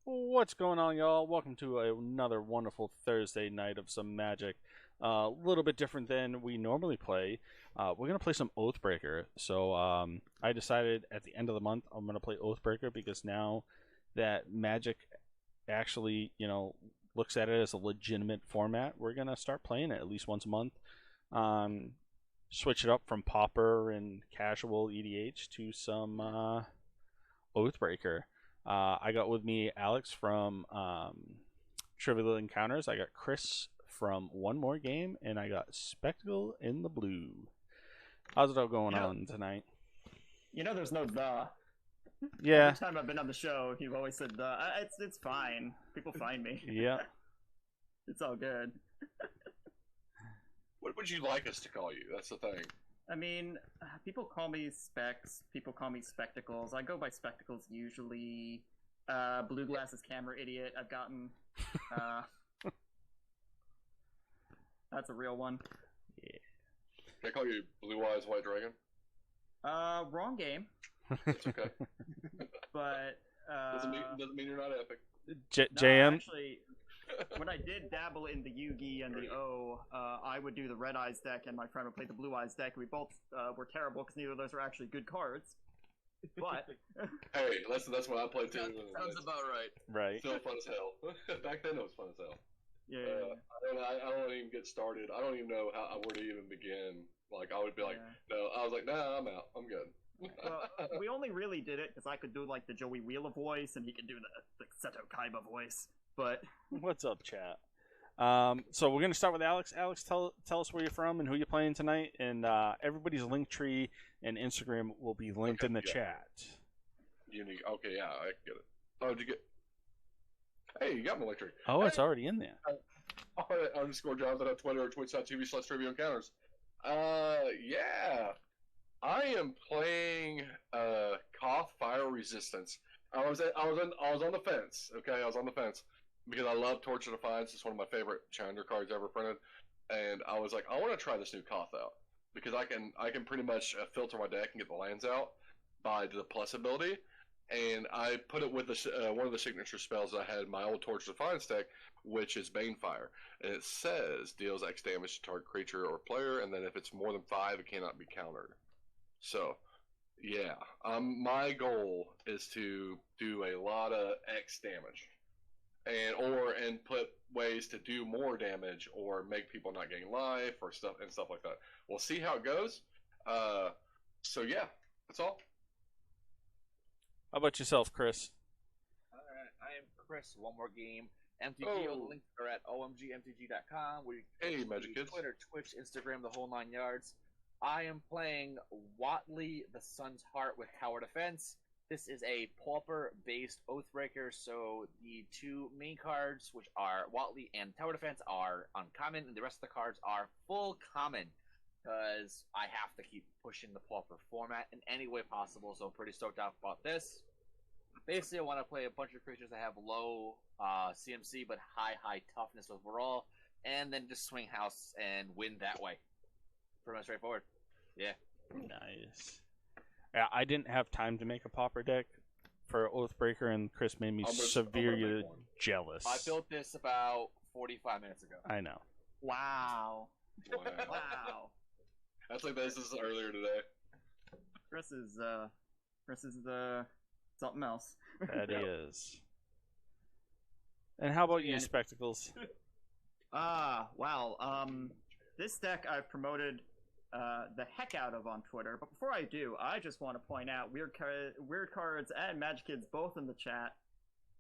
What's going on, y'all? Welcome to another wonderful Thursday night of some Magic. A little bit different than we normally play. We're gonna play some Oathbreaker. So I decided at the end of the month I'm gonna play Oathbreaker because now that Magic actually, looks at it as a legitimate format, we're gonna start playing it at least once a month. Um, Switch it up from Pauper and casual EDH to some Oathbreaker. I got with me Alex from Trivial Encounters. I got Chris from One More Game, and I got Spectacle in the Blue. How's it all going on tonight? There's no the. Yeah. Every time I've been on the show, you've always said the. It's fine. People find me. Yeah. It's all good. What would you like us to call you? That's the thing. I mean, people call me Specs. People call me Spectacles. I go by Spectacles usually. Blue Glasses Camera Idiot. I've gotten. That's a real one. Yeah. Can I call you Blue Eyes White Dragon? Wrong game. It's okay. But doesn't mean you're not epic. JM. Actually, when I did dabble in the Yugi and the O, I would do the Red Eyes deck, and my friend would play the Blue Eyes deck. We both were terrible because neither of those are actually good cards. But hey, that's what I played too. Sounds about right. Right. Still fun as hell. Back then it was fun as hell. Yeah. I don't even get started. I don't even know where to even begin. Like I would be like, Yeah. no. I was like, nah, I'm out. I'm good. Well, we only really did it because I could do like the Joey Wheeler voice, and he could do the Seto Kaiba voice. But What's up, chat? So we're gonna start with Alex. Alex, tell us where you're from and who you're playing tonight, and everybody's link tree and Instagram will be linked in the chat. Unique. Okay, yeah, I get it. Oh, did you get? Hey, you got my electric. Oh, it's already in there. Underscore Jonathan on Twitter or twitch.tv/Trivia Encounters. Yeah. I am playing Koth Fire Resistance. I was on the fence. Okay, I was on the fence because I love Torch of Defiance. It's one of my favorite Challenger cards ever printed, and I was like, I want to try this new Koth out because I can pretty much filter my deck and get the lands out by the plus ability, and I put it with one of the signature spells I had in my old Torch of Defiance deck, which is Banefire, and it says deals X damage to target creature or player, and then if it's more than 5, it cannot be countered. So, yeah, my goal is to do a lot of X damage, and put ways to do more damage or make people not gain life or stuff like that. We'll see how it goes. So yeah, that's all. How about yourself, Chris? Alright, I am Chris. One More Game. MTG, all the links are at omgmtg.com. Hey, Magic Kids. Twitter, Twitch, Instagram, the whole 9 yards. I am playing Watley, the Sun's Heart with Tower Defense. This is a Pauper-based Oathbreaker, so the two main cards, which are Watley and Tower Defense, are uncommon, and the rest of the cards are full common, because I have to keep pushing the Pauper format in any way possible, so I'm pretty stoked out about this. Basically, I want to play a bunch of creatures that have low CMC, but high toughness overall, and then just swing house and win that way. Pretty much straightforward. Yeah. Nice. Yeah, I didn't have time to make a Pauper deck for Oathbreaker, and Chris made me severely jealous. I built this about 45 minutes ago. I know. wow. Wow. That's like this is earlier today. Chris is something else. That is. And how about you, Spectacles? Wow. This deck I've promoted the heck out of on Twitter, but before I do, I just want to point out Weird Cards and Magic Kids both in the chat.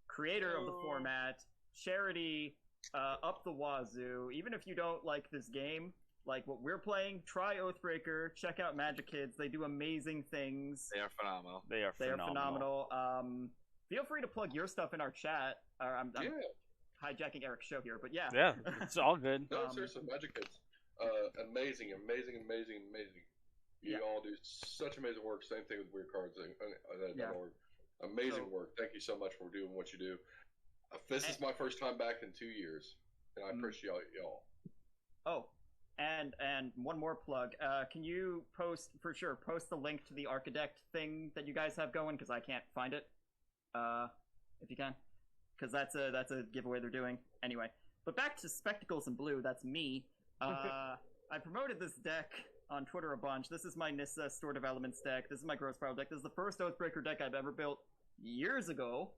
Creator of the format, charity up the wazoo. Even if you don't like this game, like what we're playing, try Oathbreaker. Check out Magic Kids; they do amazing things. They are phenomenal. They are phenomenal. Feel free to plug your stuff in our chat. I'm hijacking Eric's show here, but yeah. Yeah, it's all good. No, seriously, Magic Kids. Amazing. You all do such amazing work. Same thing with Weird Cards and amazing work. Thank you so much for doing what you do. This is my first time back in 2 years, and I appreciate y'all. Oh, and one more plug. Can you post the link to the Architect thing that you guys have going, because I can't find it. If you can. because that's a giveaway they're doing anyway. But back to Spectacles in Blue. That's me. I promoted this deck on Twitter a bunch. This is my Nissa Store Developments deck. This is my Gross Power deck. This is the first Oathbreaker deck I've ever built years ago.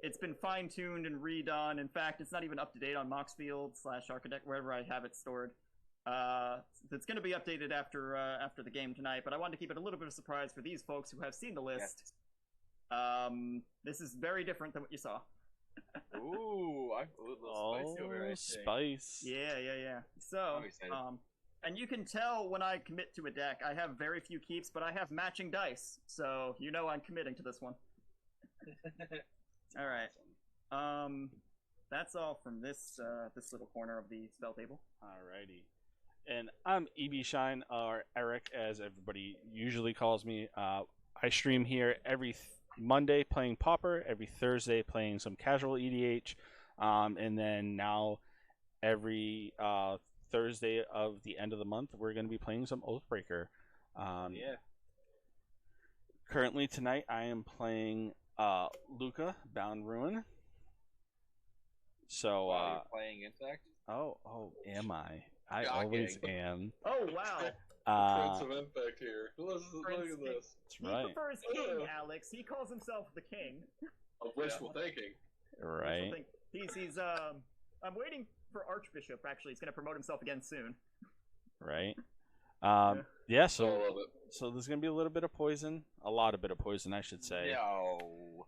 It's been fine-tuned and redone. In fact, it's not even up to date on Moxfield/Architect, wherever I have it stored. It's going to be updated after the game tonight, but I wanted to keep it a little bit of a surprise for these folks who have seen the list. Yes. This is very different than what you saw. Ooh, I'm a little spicy over here, I think. Spice. Yeah. So, I'm excited. and you can tell when I commit to a deck. I have very few keeps, but I have matching dice, so you know I'm committing to this one. All right. That's all from this little corner of the spell table. Alrighty. And I'm EB Shine, or Eric, as everybody usually calls me. I stream here every Monday playing Pauper, every Thursday playing some casual EDH, and then now every Thursday of the end of the month we're going to be playing some Oathbreaker. Yeah. Currently tonight I am playing Luca, Bound Ruin. So While you're playing Insect? oh, am I? I Shocking. always am. Oh wow! Prince of Impact here. Look at this. That's He right. prefers king, Alex. He calls himself the king. Of wishful thinking. Right. He's I'm waiting for Archbishop. Actually, he's going to promote himself again soon. Right. Yeah. Yeah. I So love it. there's gonna be a little bit of poison, a lot of bit of poison, I should say. No.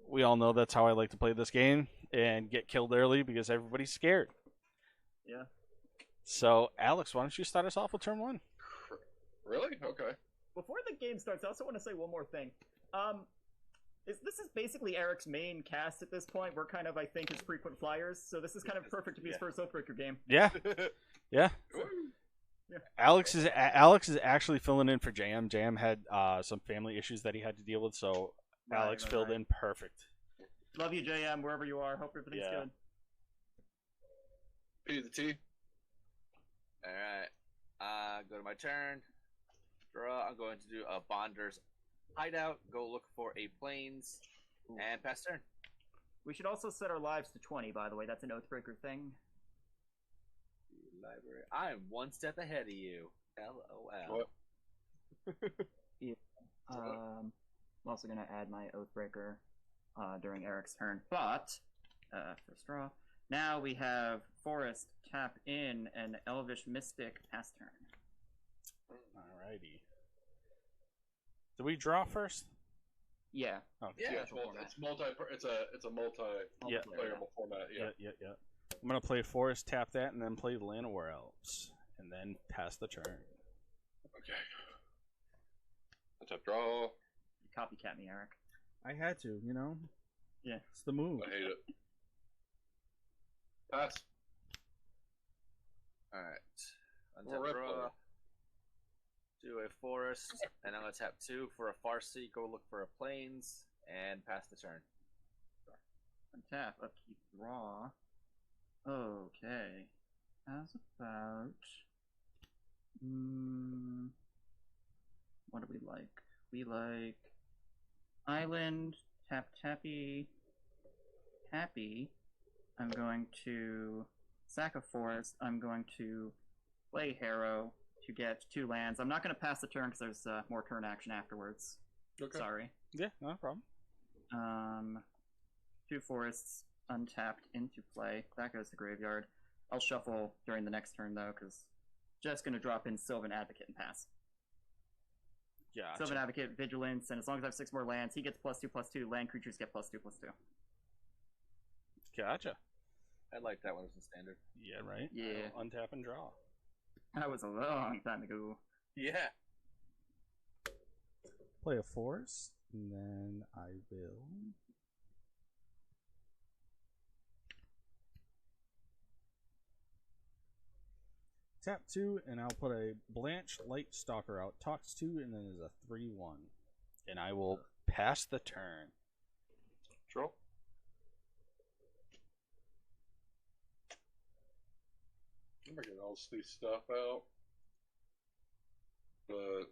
We all know that's how I like to play this game and get killed early because everybody's scared. Yeah. So, Alex, why don't you start us off with turn one? Really? Okay. Before the game starts, I also want to say one more thing. This is basically Eric's main cast at this point. We're kind of, I think, his frequent flyers. So this is kind of perfect to be his first Oathbreaker game. Yeah. Yeah. Yeah. Alex is actually filling in for JM. JM had some family issues that he had to deal with, so Alex filled in perfect. Love you, JM, wherever you are. Hope everything's good. P to the T. Alright. Go to my turn. Draw. I'm going to do a Bonder's Hideout. Go look for a Plains. And pass turn. We should also set our lives to 20, by the way. That's an Oathbreaker thing. Library. I'm one step ahead of you. LOL. What? I'm also going to add my Oathbreaker during Eric's turn. But, first draw. Now we have Forest tap in an Elvish Mystic pass turn. Alrighty. Do we draw first? Yeah. Oh, Yeah. It's a multi-playable format. Yeah. Yeah. I'm gonna play Forest, tap that, and then play the Llanowar Elves, and then pass the turn. Okay. Tap draw. You copycat me, Eric. I had to, you know. Yeah. It's the move. I hate it. Pass. Alright. More Untap red draw. player. Do a Forest. And I'm going to tap 2 for a Farseek. Go look for a Plains. And pass the turn. Untap, upkeep, draw. Okay. How's about... what do we like? We like... Island, tap tappy, happy. I'm going to sack a forest. I'm going to play Harrow to get 2 lands. I'm not going to pass the turn because there's more turn action afterwards. Okay. Sorry. Yeah, no problem. 2 forests untapped into play. That goes to graveyard. I'll shuffle during the next turn though, because just going to drop in Sylvan Advocate and pass. Gotcha. Sylvan Advocate, Vigilance, and as long as I have 6 more lands, he gets +2/+2. Land creatures get +2/+2. Gotcha. I like that one as a standard. Yeah, right? Yeah. I'll untap and draw. That was a long time ago. Yeah. Play a Forest, and then I will... Tap 2, and I'll put a Blanche Light Stalker out. Talks 2, and then there's a 3/1. And I will pass the turn. Draw. I'm getting all this stuff out. But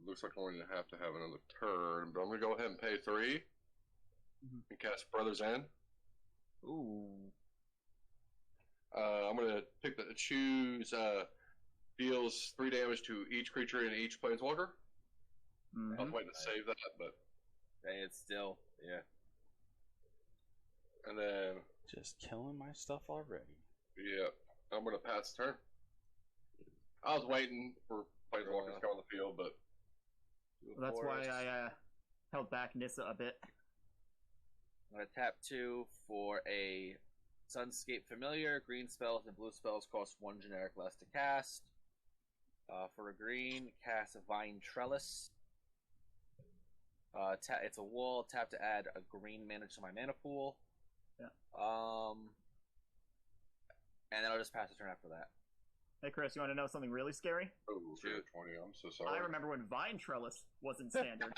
Looks like I only have to have another turn, but I'm gonna go ahead and pay 3 and cast Brother's End. Ooh. I'm gonna choose deals 3 damage to each creature in each planeswalker. I was waiting to save that, but Hey, it's still and then Just killing my stuff already. yeah, I'm gonna pass the turn. I was waiting for planeswalkers to come on the field, but Well, that's why I held back Nissa a bit. I'm gonna tap 2 for a Sunscape Familiar. Green spells and blue spells cost 1 generic less to cast. For a green, cast a Vine Trellis. It's a wall. Tap to add a green mana to my mana pool. Yeah. And then I'll just pass the turn after that. Hey, Chris, you want to know something really scary? oh, Shoot. 20. I'm so sorry. I remember when Vine Trellis wasn't standard.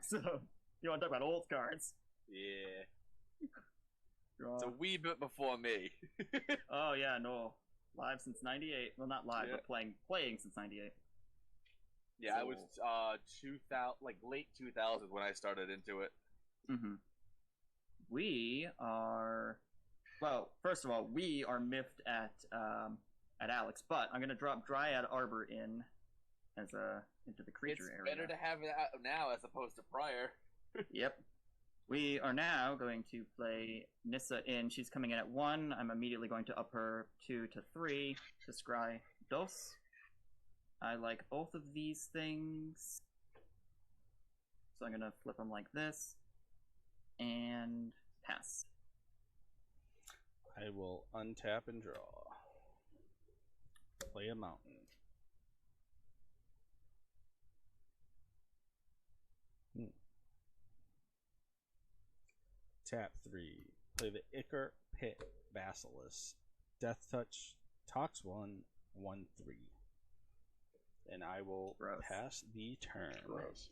So, you want to talk about old cards? Yeah. It's a wee bit before me. Oh, yeah, no. Live since 98. Well, not live, but playing since 98. Yeah, I was 2000, like late 2000s when I started into it. We are... Well, first of all, we are miffed at Alex, but I'm going to drop Dryad Arbor in as into the creature area. It's better to have it out now as opposed to prior. Yep. We are now going to play Nissa in. She's coming in at 1. I'm immediately going to up her 2 to 3 to scry Dos. I like both of these things. So I'm going to flip them like this. And pass. I will untap and draw. Play a mountain. Tap 3. Play the Ichor Pit Basilisk. Death Touch. Tox 1. 1/3. And I will pass the turn. Gross.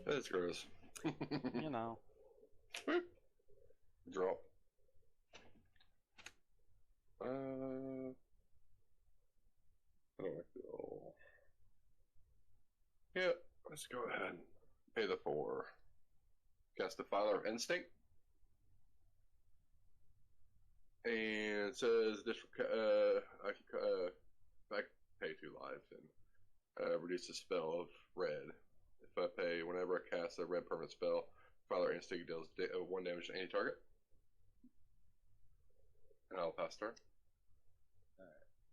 That's gross. You know. Draw. I don't like it all. Yeah, let's go ahead. Pay the 4. Cast the Father of Instinct. And it says I pay 2 life and reduce the spell of red. If I pay whenever I cast a red permanent spell, Father Instinct deals 1 damage to any target. And I'll pass turn.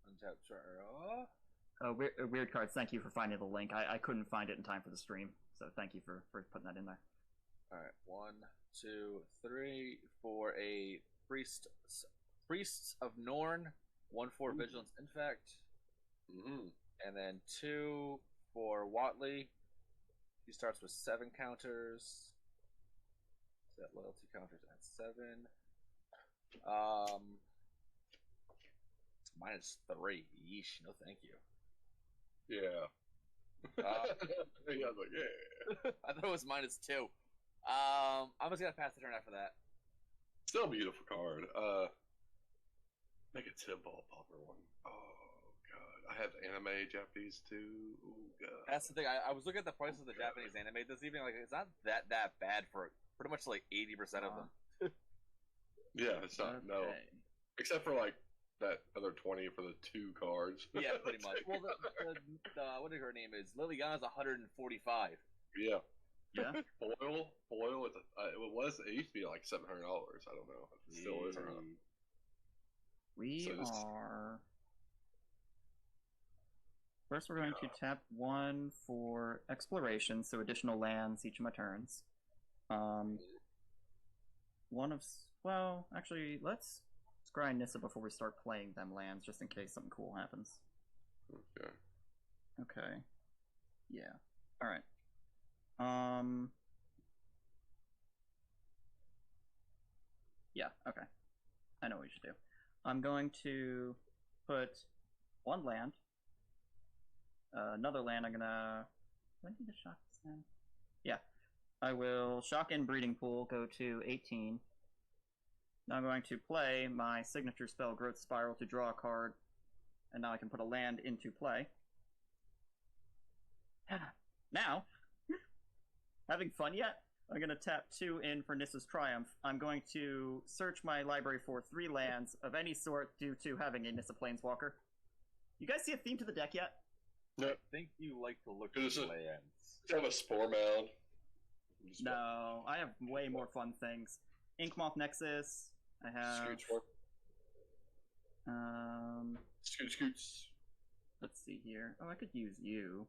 Untap draw. Weird cards. Thank you for finding the link. I couldn't find it in time for the stream, so thank you for putting that in there. Alright, 1, 2, 3 for a Priests of Norn, 1/4 Vigilance Infect. And then 2 for Watley. He starts with 7 counters. Set loyalty counters at 7. -3. Yeesh, no thank you. Yeah. I was like, yeah. I thought it was -2. I'm just gonna pass the turn after that. Still a beautiful card. Make it simple, Pauper one. Oh god, I have anime Japanese too. Oh god. That's the thing. I was looking at the prices of the Japanese anime this evening. Like, it's not that bad for pretty much like 80% of them. Yeah, it's not. No, except for like that other 20 for the 2 cards. Yeah, pretty much. Well, what her name is? Liliana's 145. Yeah. Yeah. Foil. It used to be like $700. I don't know if it still is or not. We are. First, we're going to tap 1 for exploration, so additional lands each of my turns. Well, actually, let's scry Nissa before we start playing them lands, just in case something cool happens. Okay. Yeah. All right. Yeah. Okay. I know what we should do. I'm going to put 1 land. Another land. I'm gonna. When did the shock this land? Yeah. I will shock in Breeding Pool. Go to 18. Now I'm going to play my signature spell, Growth Spiral, to draw a card. and now I can put a land into play. Now, having fun yet? I'm going to tap 2 in for Nissa's Triumph. I'm going to search my library for 3 lands of any sort due to having a Nissa Planeswalker. You guys see a theme to the deck yet? No. I think you like to look at Does it- lands. I have a spore mound. Just No, I have way more fun things. Inkmoth Nexus. I have. Scoots for Scoots. Let's see here. Oh, I could use you.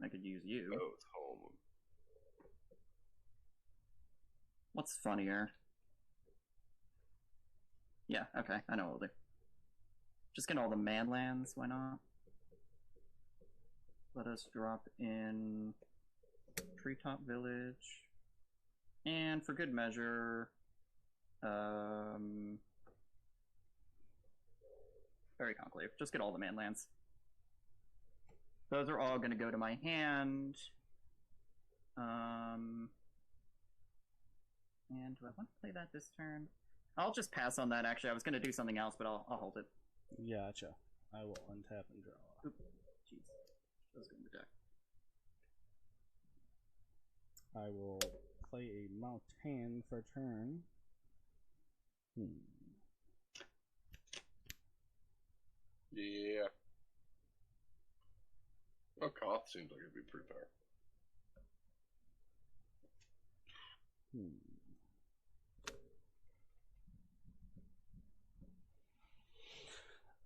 I could use you. Oh, it's home. What's funnier? Yeah, okay, I know what we'll do. Just get all the man lands, why not? Let us drop in Treetop Village. And for good measure, Fairy Conclave. Just get all the man lands. Those are all gonna go to my hand. And do I want to play that this turn? I'll just pass on that, actually. I was going to do something else, but I'll hold it. Gotcha. I will untap and draw. Oop. Jeez. That was going to deck. I will play a mountain for turn. Yeah. Oh, Koth seems like it'd be pretty fair.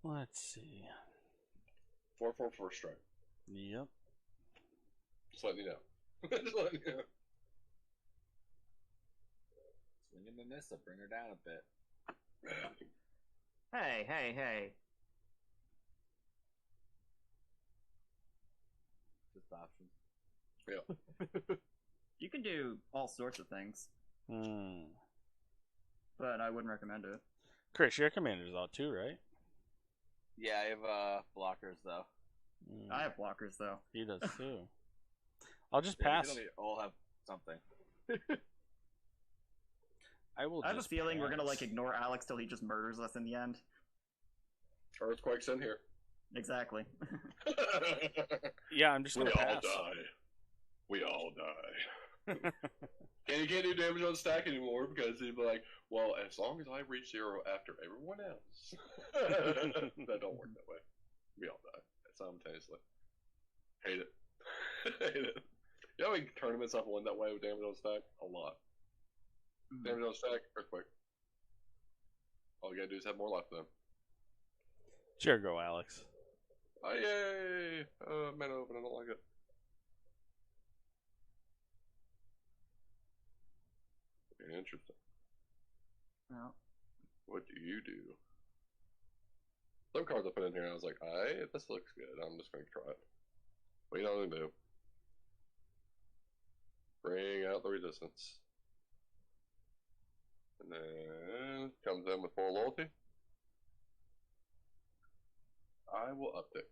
Let's see. 4/4 first strike. Yep. Just letting you know. Just letting you know. Swinging the Nissa, bring her down a bit. Hey. Just options. Yeah. You can do all sorts of things, but I wouldn't recommend it. Chris, your commander's out too, right? Yeah, I have blockers though. I have blockers, though. He does too. I'll just Yeah, pass. we all have something. I will. I have a just feeling we're going to, pass. ignore Alex till he just murders us in the end. Earthquake's in here. Exactly. Yeah, I'm just We gonna all pass. die. We all die. And you can't do damage on stack anymore because he'd be like, well, as long as I reach 0 after everyone else. That don't work that way. We all die simultaneously. Hate it. Hate it. You know how many tournaments I've won that way with damage on stack? A lot. Damage on stack, earthquake. All you gotta do is have more life than them. Sure, go, Alex. Oh, yay! Mana open, I don't like it. Interesting. Well, What do you do? Some cards I put in here, and I was like, alright, this looks good. I'm just going to try it. What you don't do? Bring out the resistance. And then comes in with 4 loyalty. I will update.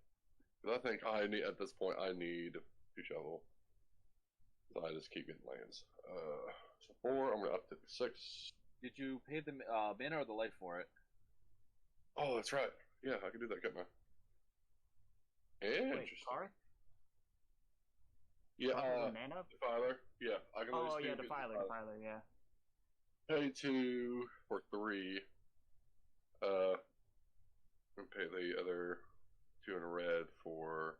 Because I think at this point, I need 2 shovel. So I just keep getting lands. So 4, I'm going to update to 6. Did you pay the mana or the life for it? Oh, that's right. Yeah, I can do that, couldn't I? Interesting. wait, Karth? Yeah, Mana? Defiler. Yeah, I can always Oh, do yeah, good Defiler, yeah. Pay 2 for 3. And pay the other 2 in a red for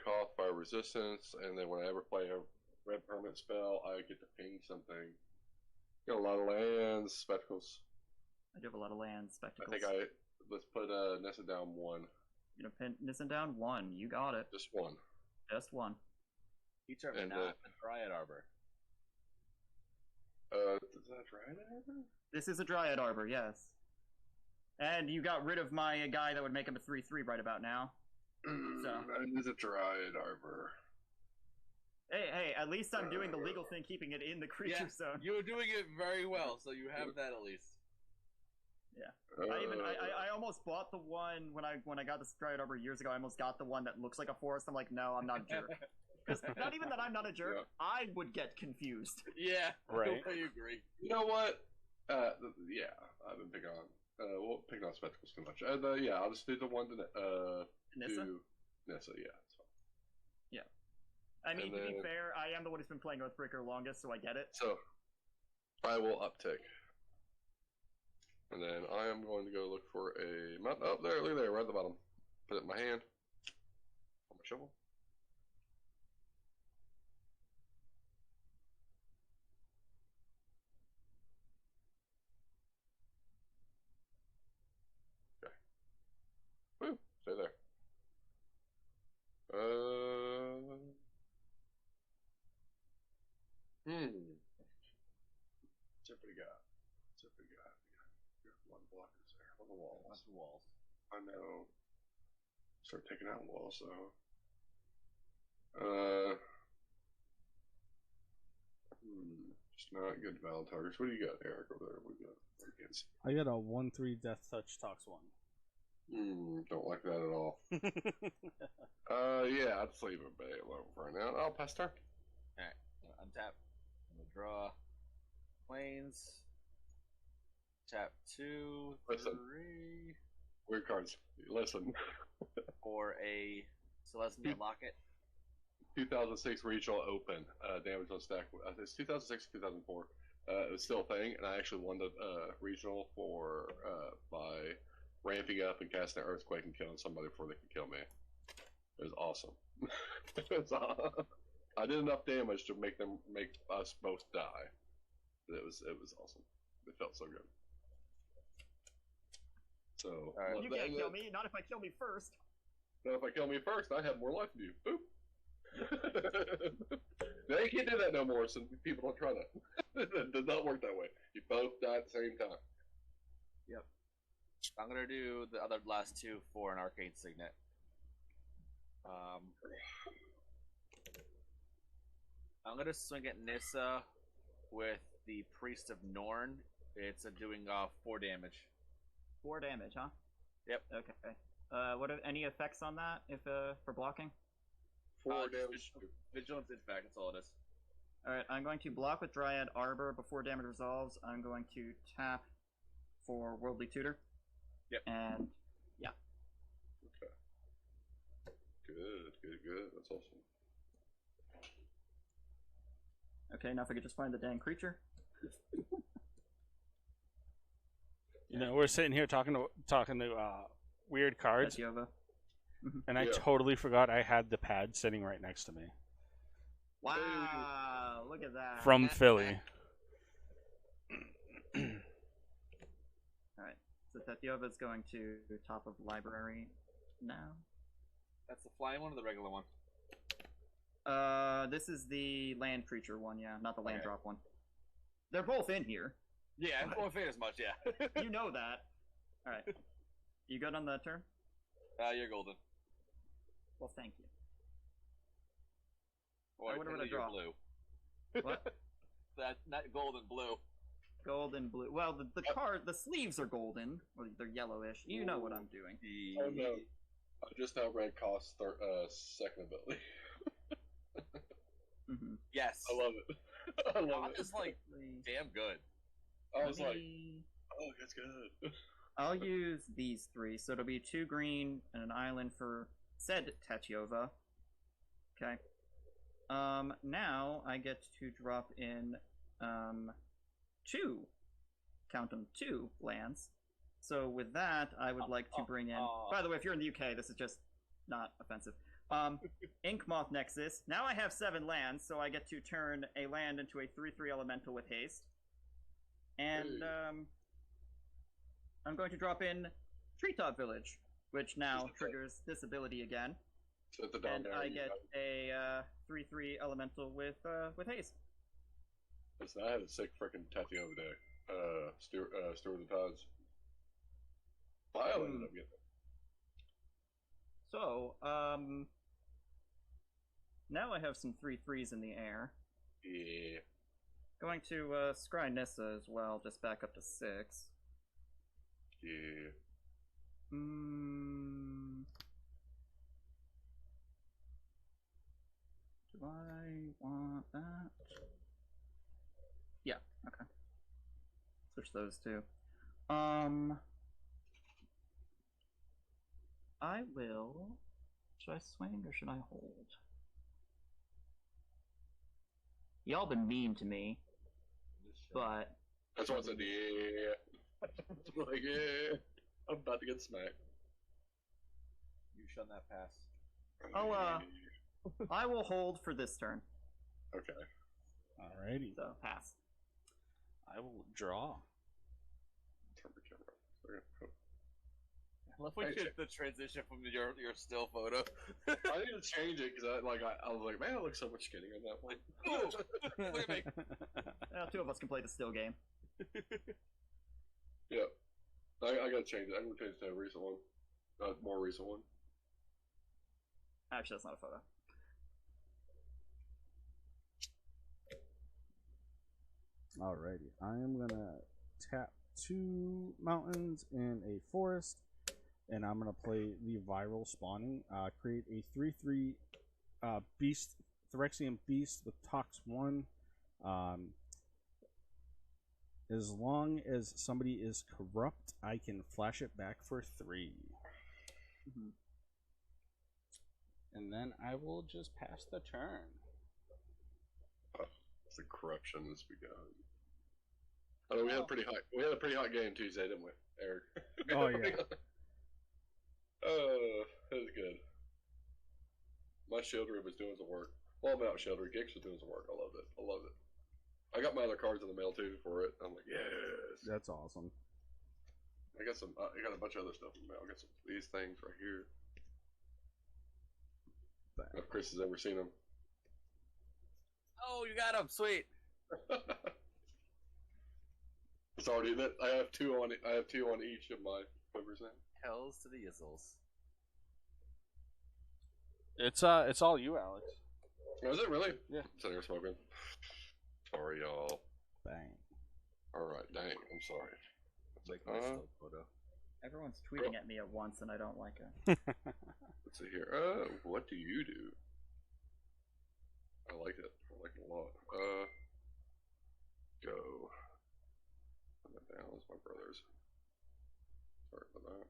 Koth, Fire Resistance, and then when I ever play a red permanent spell, I get to ping something. Got a lot of lands, spectacles. I do have a lot of land I spectacles. think let's put Nessa down 1. You're gonna pin Nissen down 1. You got it. Just 1. Just 1. Each are And, not a Dryad Arbor. Is that right? This is a Dryad Arbor, yes. And you got rid of my guy that would make him a 3/3 right about now. It is a Dryad Arbor. Hey, at least I'm doing the legal thing, keeping it in the creature zone. You were doing it very well, so you have that at least. I almost bought the one when I got this Dryad Arbor years ago. I almost got the one that looks like a forest. I'm like, no, I'm not a jerk. Because not even that I'm not a jerk, Yeah. I would get confused. Yeah, Right. I agree. You know what? Yeah, I've been picking on We'll pick on spectacles too much. Yeah, I'll just do the one to Nissa? do Nissa. Yeah, that's fine. I mean, And to be then- fair, I am the one who's been playing Oathbreaker longest, so I get it. So I will uptick, and then I am going to go look for a mountain. Oh, there, look there, right at the bottom. Put it in my hand. On my shovel. Okay. Woo, stay there. What's everybody got? What's everybody got? We got one blockers there. On the walls. Bunch of walls. I know. Start taking out walls, so. Just not good valid targets. What do you got, Eric, over there? What do you got? Against? I got a 1/3 death touch tox one. Don't like that at all. Yeah, I'd just leave it bay alone for right now. I'll pass turn. Alright, untap. I'm gonna draw planes. Tap 2, Listen. 3, Weird cards. Listen. for a Celestia Locket. 2006 regional open damage on stack. It's 2006, 2004. It was still a thing, and I actually won the regional for by ramping up and casting an earthquake and killing somebody before they could kill me. It was awesome. I did enough damage to make us both die. It was awesome. It felt so good. So Alright. You can't kill me, not if I kill me first. Now if I kill me first, I have more life than you. Boop. Now you can't do that no more, so people don't try that. It does not work that way. You both die at the same time. Yep. I'm gonna do the other last two for an arcane signet. I'm gonna swing at Nissa with the Priest of Norn. It's doing 4 damage. 4 damage, huh? Yep. Okay. What are any effects on that if for blocking? 4 Just damage. Vigilance is back. That's all it is. Alright, I'm going to block with Dryad Arbor before damage resolves. I'm going to tap for Worldly Tutor. Yep. And Okay. Good. That's awesome. okay, now if I could just find the dang creature. You know, we're sitting here talking to weird cards, Tatiova. and I Yeah. totally forgot I had the pad sitting right next to me Wow, look at that. from Philly. Alright, so Tatyova's going to top of library now. That's the flying one or the regular one? This is the land creature one, yeah, not the land Okay. drop one. They're both in here. Yeah, I won't fade as much. Yeah. You know that. Alright. You good on the turn? You're golden. Well, thank you. Or I wonder what I technically you're draw. blue. What? That's not golden, blue. Gold and blue. Well, the card, the sleeves are golden. Or they're yellowish. You know what I'm doing. Oh no. I just now read cost second ability. Mm-hmm. Yes. I love it. I love I'm it. just like damn good. I was like, oh, that's good. I'll use these 3. So it'll be 2 green and an island for said Tatyova. Okay. Now I get to drop in 2. Count them, 2 lands. So with that, I would like to bring in. By the way, if you're in the UK, this is just not offensive. Inkmoth Nexus. Now I have 7 lands, so I get to turn a land into a 3/3 elemental with haste. And I'm going to drop in Treetop Village, which now triggers this ability again. Set the down And there. I get a 3/3 elemental with haste. Listen, I had a sick freaking Tatiova deck. Steward of the Tides. I ended up getting it. So, now I have some 3/3s in the air. Yeah. Going to scry Nissa as well, just back up to 6. Yeah. Do I want that? Yeah, okay. Switch those two. I will. Should I swing or should I hold? Y'all been mean to me, but That's why I said, yeah. Like, yeah. I'm about to get smacked. You shall not pass. I will hold for this turn. Okay. Alrighty. So pass. I will draw. Turn the camera. Okay. I love when Hey, you get the transition from your still photo. I need to change it because I was like, man, I look so much skinnier in that one. Ooh, look at me. Well, two of us can play the still game. Yeah. I gotta change it. I'm gonna change it to a recent one. More recent one. Actually, that's not a photo. Alrighty. I am gonna tap 2 mountains and a forest, and I'm gonna play the viral spawning. Create a 3/3 beast, Phyrexian beast with Tox 1. As long as somebody is corrupt, I can flash it back for 3. Mm-hmm. And then I will just pass the turn. It's the corruption that's begun. I know we had a pretty hot game Tuesday, didn't we, Eric? Oh, yeah. It was good. My shield rig was doing some work. Well, I'm out shield rig. Gix was doing some work. I loved it. I got my other cards in the mail too for it. I'm like, yes. That's awesome. I got a bunch of other stuff in the mail. I got some these things right here. If Chris has ever seen them. Oh, you got him. Sweet. It's already that I have two on each of my members now. Hells to the Izzles. It's all you, Alex. Oh, is it really? Yeah. I'm sitting here smoking. Sorry, y'all. Bang. Alright, dang, I'm sorry. Like my still photo. Everyone's tweeting at me at once, and I don't like it. Let's see here. What do you do? I like it. I like it a lot. Go. Put that down. It's my brother's. Sorry for that.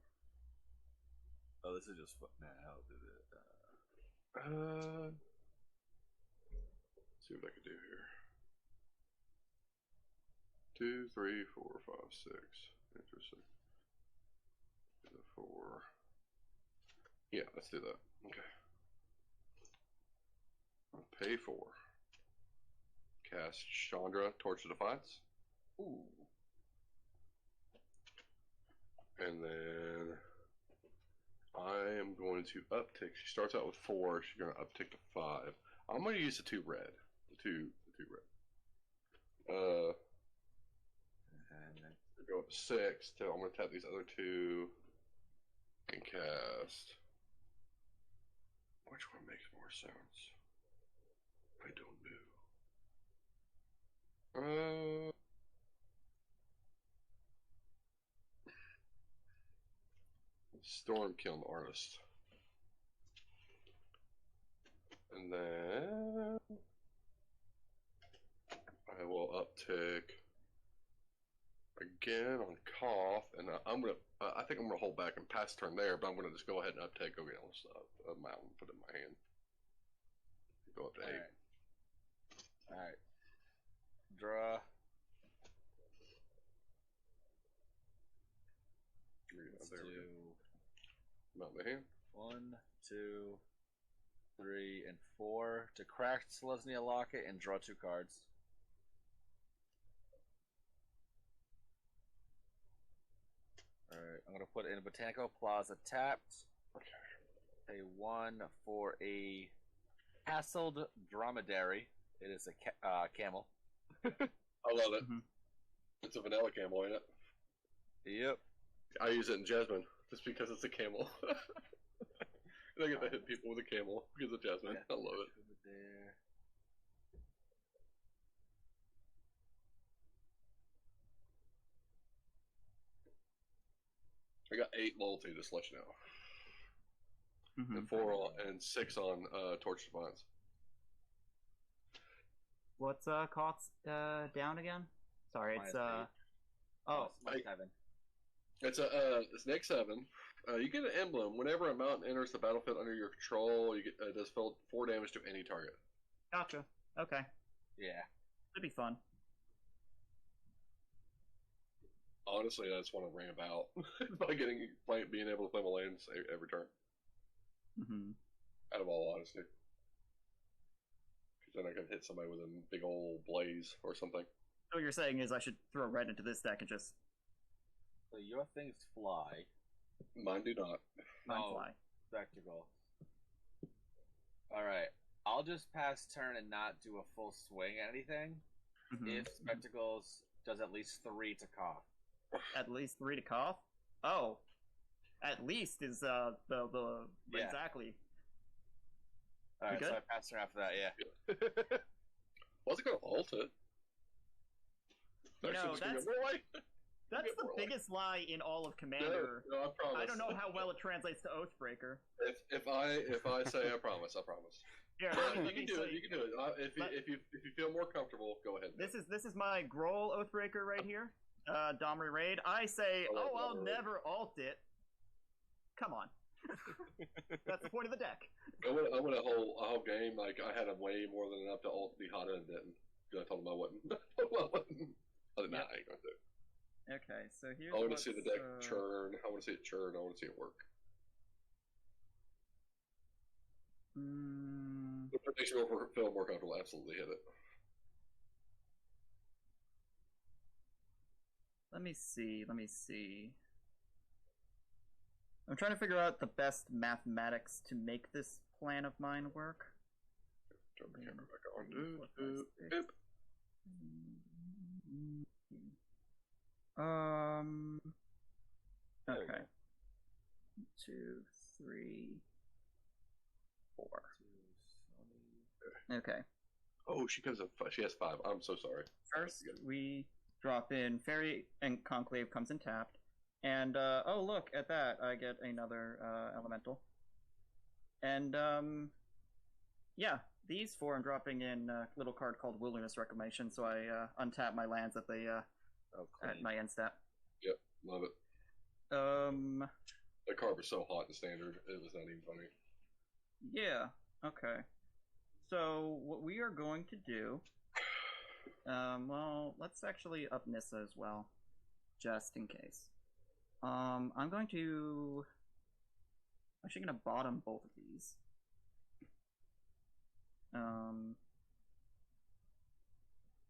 Oh, this is just fun. Nah, I'll do it. Let's see what I can do here. 2, 3, 4, 5, 6. Interesting. The 4. Yeah, let's do that. Okay. I'll pay 4. Cast Chandra, Torch of Defiance. Ooh. And then I am going to uptick. She starts out with 4. She's going to uptick to 5. I'm going to use the 2 red. The two red. And then Go up to 6. So I'm going to tap these other 2 and cast. Which one makes more sense? I don't know. Storm Kiln Artist. And then I will uptick again on Cough, and I think I'm gonna hold back and pass turn there, but I'm gonna just go ahead and uptake, go get a mountain, put it in my hand. Go up to 8. Alright. Draw. Let's do Mount the hand. 1, 2, 3, and 4 to crack Selesnya Locket and draw 2 cards. Alright, I'm gonna put in Botanical Plaza tapped. Okay. Pay 1 for a Hassled Dromedary. It is a camel. I love it. Mm-hmm. It's a vanilla camel, ain't it? Yep. I use it in Jasmine just because it's a camel. And I get to hit people with a camel because of Jasmine. Yeah. I love it. Over there. I got 8 loyalty, just let you know. Mm-hmm. And 4 on, and 6 on Torch Defiance. What's cost down again? Sorry, it's -8. oh Minus 7. It's it's Nick 7. You get an emblem. Whenever a mountain enters the battlefield under your control, you get does 4 damage to any target. Gotcha. Okay. Yeah. Should be fun. Honestly, I just want to ring about by being able to play my lands every turn. Mm-hmm. Out of all honesty, because then I can hit somebody with a big old blaze or something. So what you're saying is I should throw red into this deck and just So your things fly. Mine do not. mind Oh. fly. Spectacle. Alright. I'll just pass turn and not do a full swing at anything. Mhm. If Spectacles does at least 3 to cough. At least 3 to cough. Oh, at least is the Yeah. exactly. Alright, good? so I pass turn after that, yeah. Was it going to ult it? You know, Actually, just give me more life. That's Get the more life. biggest lie in all of Commander. No, I promise. I don't know how well it translates to Oathbreaker. If I say I promise, I promise. Here, You let me can do say- it. You can do it. If you feel more comfortable, go ahead. This is my Groll Oathbreaker right here. Domri Raid. I say, I like I'll Domri Raid. never alt it. Come on. That's the point of the deck. I went a whole game like I had way more than enough to ult the Hada and didn't. Because I told him I wouldn't. I did not. I ain't gonna do it. Okay, so here's I want to what's, see the deck churn. I want to see it churn. I want to see it work. If it makes me feel more comfortable, absolutely hit it. Let me see. I'm trying to figure out the best mathematics to make this plan of mine work. Turn the camera back on. Boop. There we Okay. go. 2, 3, 4. Okay. Oh, she has 5. I'm so sorry. First, we drop in Fairy and Conclave comes in tapped. And, oh, look at that. I get another elemental. And, yeah, these 4 I'm dropping in a little card called Wilderness Reclamation, so I untap my lands at the at my end step. Yep, love it. That card was so hot in standard, it was not even funny. Yeah, okay. So, what we are going to do... well, let's actually up Nissa as well, just in case. I'm going to... actually going to bottom both of these.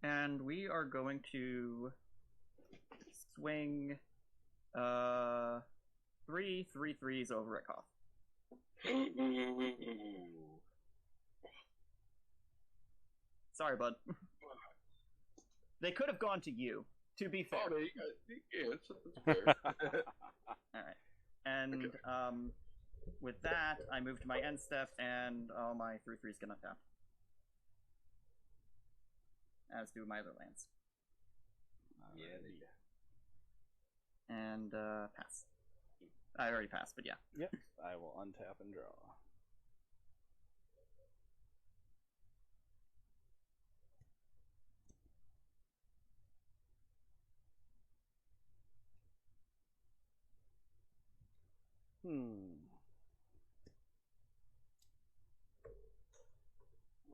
And we are going to swing 3 3/3s over at Koth. Sorry, bud. They could have gone to you, to be fair. Oh, yeah, it's fair. Alright. And Okay. With that, I move to my end step, and all my 3/3s get knocked down. As do my other lands. Yeah, And pass. I already passed, but yeah. Yep. I will untap and draw.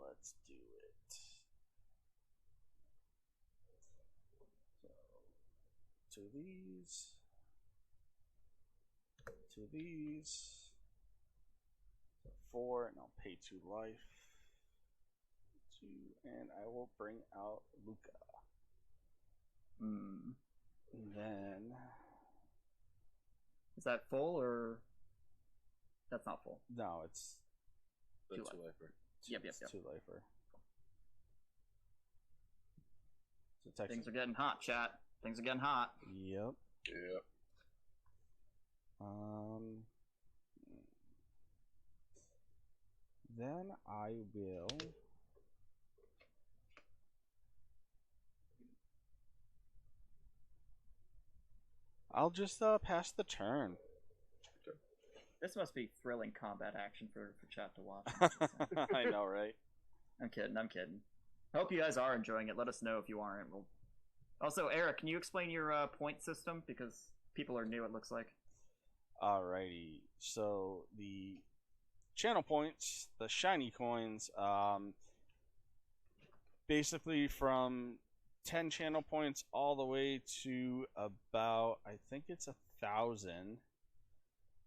Let's do it. So, 2 of these. 2 of these. 4, and I'll pay 2 life. 2, and I will bring out Luca. Hmm. And then Is that full, or... That's not full. no, it's The 2 2 life. lifer. Yep. 2 lifer. So Texas. Things are getting hot, chat. Things are getting hot. Yep. Yeah. Then I will. I'll just pass the turn. This must be thrilling combat action for chat to watch. I know, right? I'm kidding. Hope you guys are enjoying it. Let us know if you aren't. We'll... Also, Eric, can you explain your point system? Because people are new, it looks like. Alrighty. So the channel points, the shiny coins, basically from 10 channel points all the way to about, I think it's 1,000,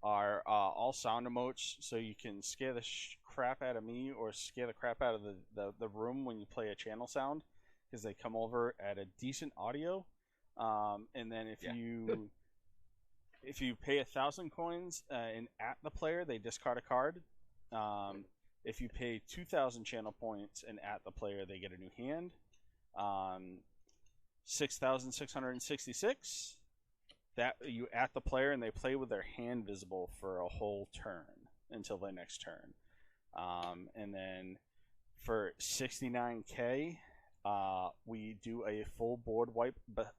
are all sound emotes, so you can scare the crap out of me or scare the crap out of the room when you play a channel sound, because they come over at a decent audio. And then if you pay 1,000 coins and at the player, they discard a card. If you pay 2,000 channel points and at the player, they get a new hand. 6,666. That you at the player and they play with their hand visible for a whole turn until their next turn. And then for 69k, we do a full board wipe, but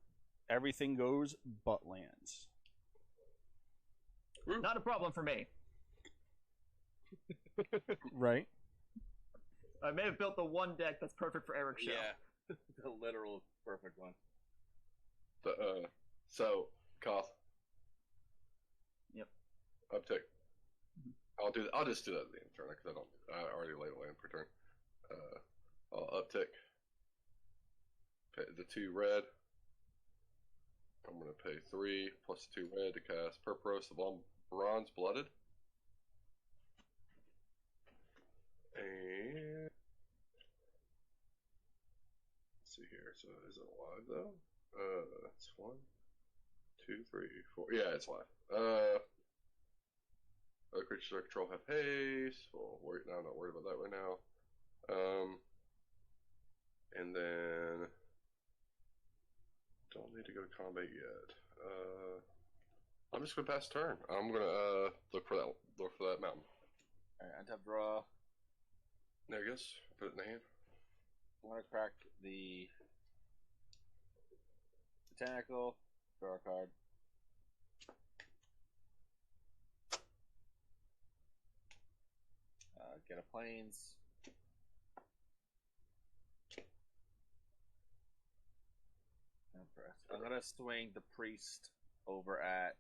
everything goes but lands. Not a problem for me. Right? I may have built the one deck that's perfect for Eric's show. Yeah, the literal perfect one. So, Koth. Yep. Uptick. I'll just do that at the end of the turn because I already laid a land per turn. I'll uptick. Pay the 2 red. I'm gonna pay 3 plus 2 red to cast Purpose of Bronze Blooded. And let's see here. So is it live though? It's 1, 2, 3, 4. Yeah, it's live. Other creatures I control have haste. Well, no, I'm not worried about that right now. And then don't need to go to combat yet. I'm just gonna pass turn. I'm gonna look for that mountain. Alright, untap draw. There it goes. Put it in the hand. I'm gonna crack the Botanical, draw a card. Get a Plains. I'm gonna swing the Priest over at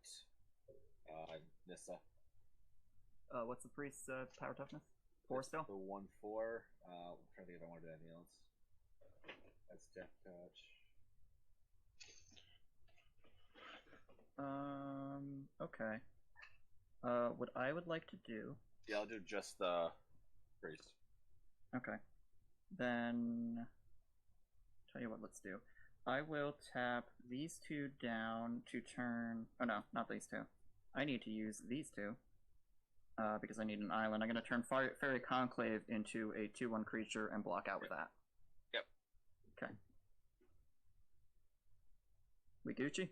Nissa. What's the priest's power toughness? 4 still? The 1/4. I'm trying to think if I want to do anything else. That's Death Touch. Okay. What I would like to do... Yeah, I'll do just the Priest. Okay. Then... Tell you what, let's do. I will tap these 2 down to turn... Oh no, not these 2. I need to use these 2. Because I need an island. I'm going to turn Fairy Conclave into a 2/1 creature and block out with that. Yep. Okay. We Gucci?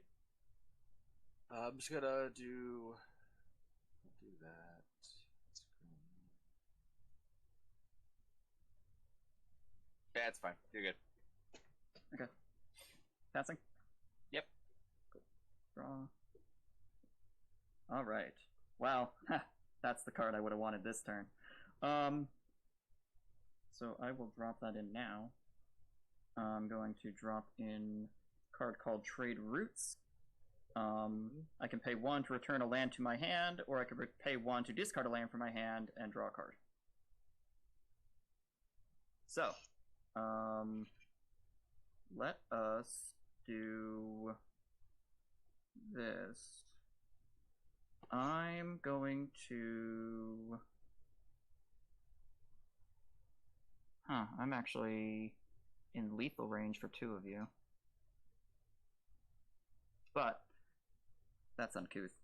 I'm just gonna do that. Yeah, it's fine. You're good. Okay. Passing? Yep. Cool. Draw. Alright. Wow. That's the card I would have wanted this turn. So I will drop that in now. I'm going to drop in a card called Trade Roots. I can pay 1 to return a land to my hand, or I can pay 1 to discard a land from my hand and draw a card. So, let us do this. I'm going to... I'm actually in lethal range for 2 of you. But, that's uncouth.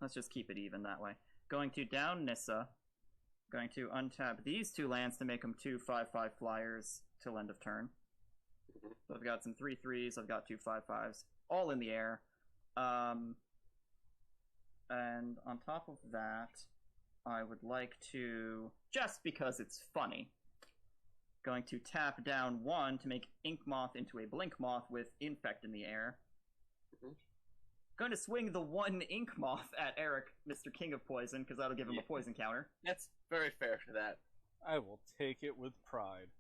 Let's just keep it even that way. Going to down Nissa. Going to untap these 2 lands to make them 2 5/5 flyers till end of turn. So I've got some 3/3s, I've got 2 5/5s, all in the air. And on top of that, I would like to, just because it's funny, going to tap down 1 to make Ink Moth into a Blink Moth with Infect in the air. Going to swing the 1 Ink Moth at Eric, Mr. King of Poison, because that'll give him a poison counter. That's very fair to that. I will take it with pride.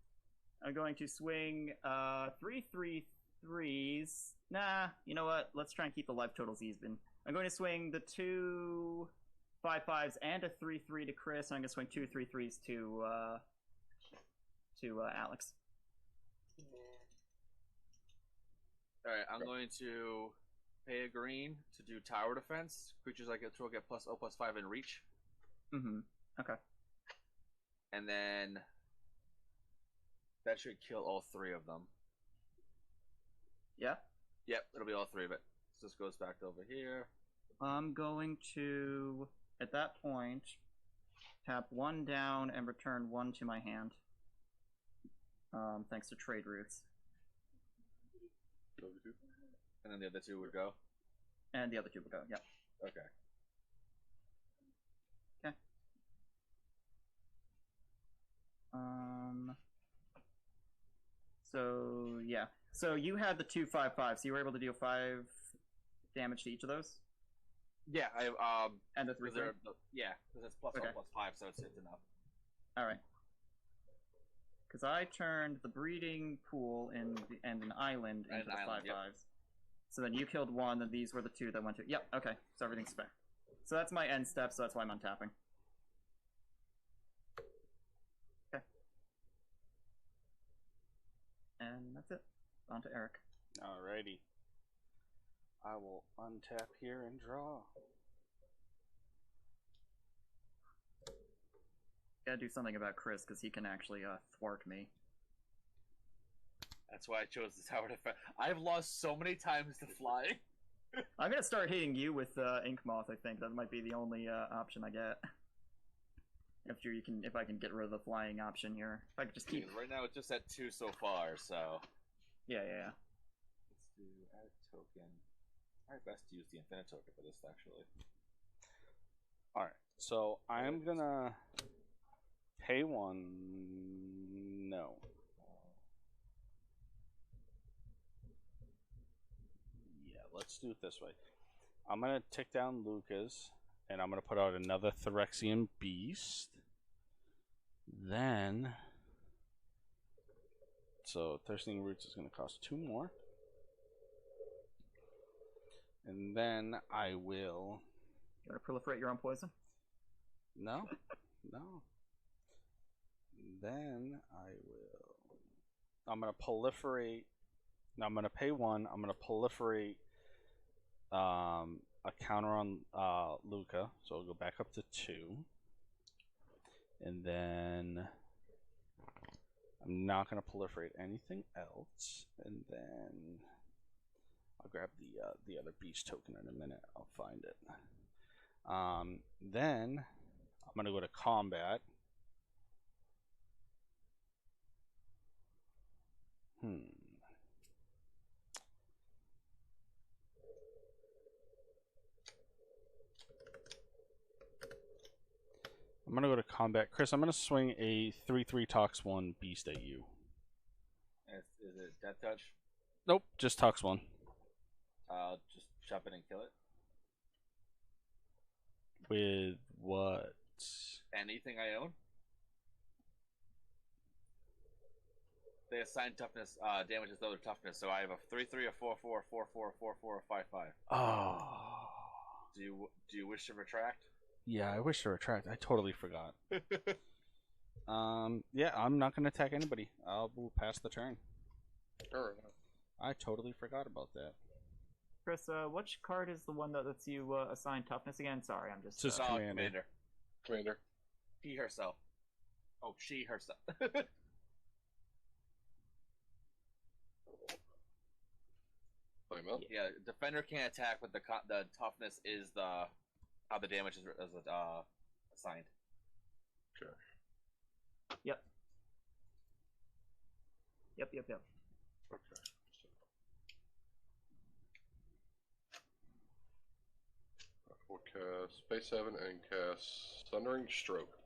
I'm going to swing 3 3/3s. Nah, you know what? Let's try and keep the life totals even. I'm going to swing the 2 5/5s and a 3/3 to Chris, and I'm going to swing 2 3/3s to Alex. Alright, I'm going to pay a green to do tower defense. Creatures I control get +0/+5 in reach. Mm-hmm. Okay. And then that should kill all 3 of them. Yeah? Yep, it'll be all 3 of it. So this goes back over here. I'm going to, at that point, tap 1 down and return 1 to my hand. Thanks to trade routes. And then the other 2 would go. And the other 2 will go, yeah. Okay. Okay. So, yeah. So you had the 2 5/5, so you were able to deal 5 damage to each of those? Yeah, I And the 3 3? yeah, because it's +1/+5, so it's enough. Alright. Because I turned the breeding pool and an island into the 5/5s. Yep. So then you killed 1, and these were the 2 that went to. Yep, okay. So everything's fair. So that's my end step, so that's why I'm untapping. Okay. And that's it. On to Eric. Alrighty. I will untap here and draw. Gotta do something about Chris, because he can actually thwart me. That's why I chose the tower defense. I've lost so many times to flying. I'm gonna start hitting you with Ink Moth. I think that might be the only option I get. If I can get rid of the flying option here, if I could just keep. Right now it's just at 2 so far, so. Yeah. Let's do add token. I best use the infinite token for this actually. Alright, so I'm gonna pay 1. No. Let's do it this way. I'm going to tick down Lucas, and I'm going to put out another Phyrexian Beast. Then, so Thirsting Roots is going to cost 2 more. And then I will... You want to proliferate your own poison? No. Then I will... I'm going to proliferate... Now I'm going to pay 1. I'm going to proliferate... a counter on Luca, so it'll go back up to 2, and then I'm not going to proliferate anything else, and then I'll grab the other beast token in a minute. I'll find it. Then I'm going to go to combat. I'm gonna go to combat. Chris, I'm gonna swing a 3/3 Tox 1 beast at you. Is it Death Touch? Nope, just Tox 1. Just shove it and kill it. With what? Anything I own. They assign toughness, damage as though they're toughness. So I have a 3/3, a 4/4, 4/4, 4/4, a 5/5. Oh. Do you wish to retract? Yeah, I wish to retract. I totally forgot. Yeah, I'm not going to attack anybody. I'll pass the turn. Sure. I totally forgot about that. Chris, which card is the one that lets you assign toughness again? Sorry, I'm just... Just Commander. Commander. He herself. Oh, she herself. Yeah, defender can't attack, but the toughness is how the damage is assigned. Sure. Yep. Okay. We'll cast Space 7 and cast Thundering Stroke.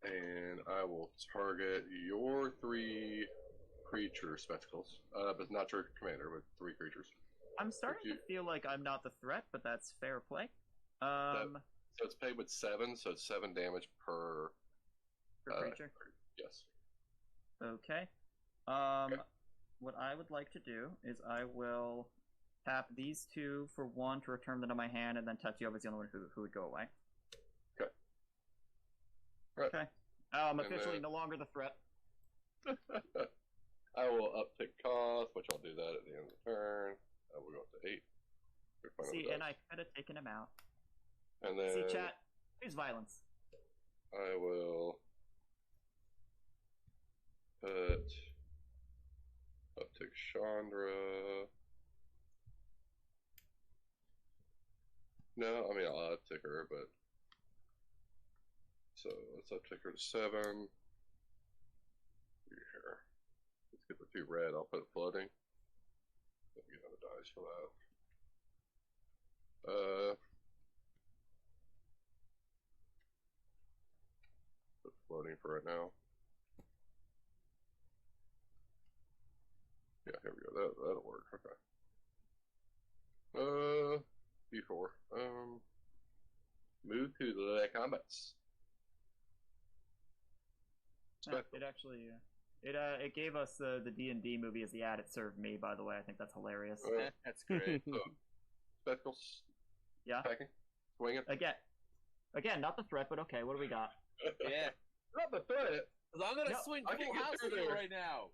And I will target your 3 creature spectacles. But not your commander, but 3 creatures. I'm starting to feel like I'm not the threat, but that's fair play. So it's paid with 7, so it's 7 damage per creature. Yes. Okay. Okay. What I would like to do is I will tap these two for one to return them to my hand, and then Tetsuo is the only one who would go away. Okay. Right. Okay. I'm And officially then- no longer the threat. I will uptick cost, which I'll do that at the end of the turn. I will go up to 8. See, and I could have taken him out. And then See, chat, choose violence. I will put uptick Chandra. No, I mean I'll uptick her, but so let's uptick her to 7. Here, let's get the 2 red. I'll put it floating. Let me get another dice for that. Put floating for right now. Yeah, here we go. That'll work. Okay. B4. Move to the combats. It actually, it gave us the D&D movie as the ad. It served me, by the way. I think that's hilarious. That's great. Spectacles. Yeah. Attacking. Swinging. Again, not the threat, but okay. What do we got? Yeah. Not the threat. 'Cause I'm gonna No, swing I full can get house through at you there. right now.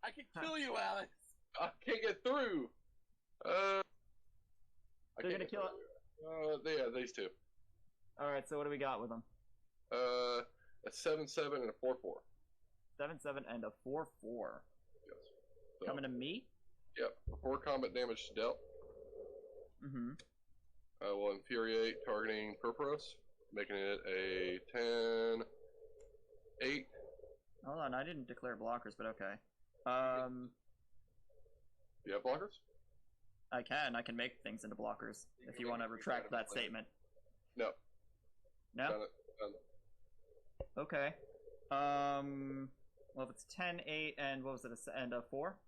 I can kill you, Alex. I can't get through. They're gonna kill it. Yeah, these two. All right. So what do we got with them? A 7/7 and a 4/4. 7/7 and a 4/4. Yes. So, Coming to me. Yep. Before combat damage dealt, Mm-hmm. I will infuriate targeting Purpose, making it a 10/8. Hold on, I didn't declare blockers, but okay. Do you have blockers? I can make things into blockers if you want to retract that statement. No. No. Done it. Done. Okay. Well, if it's 10/8 and what was it, and a 4?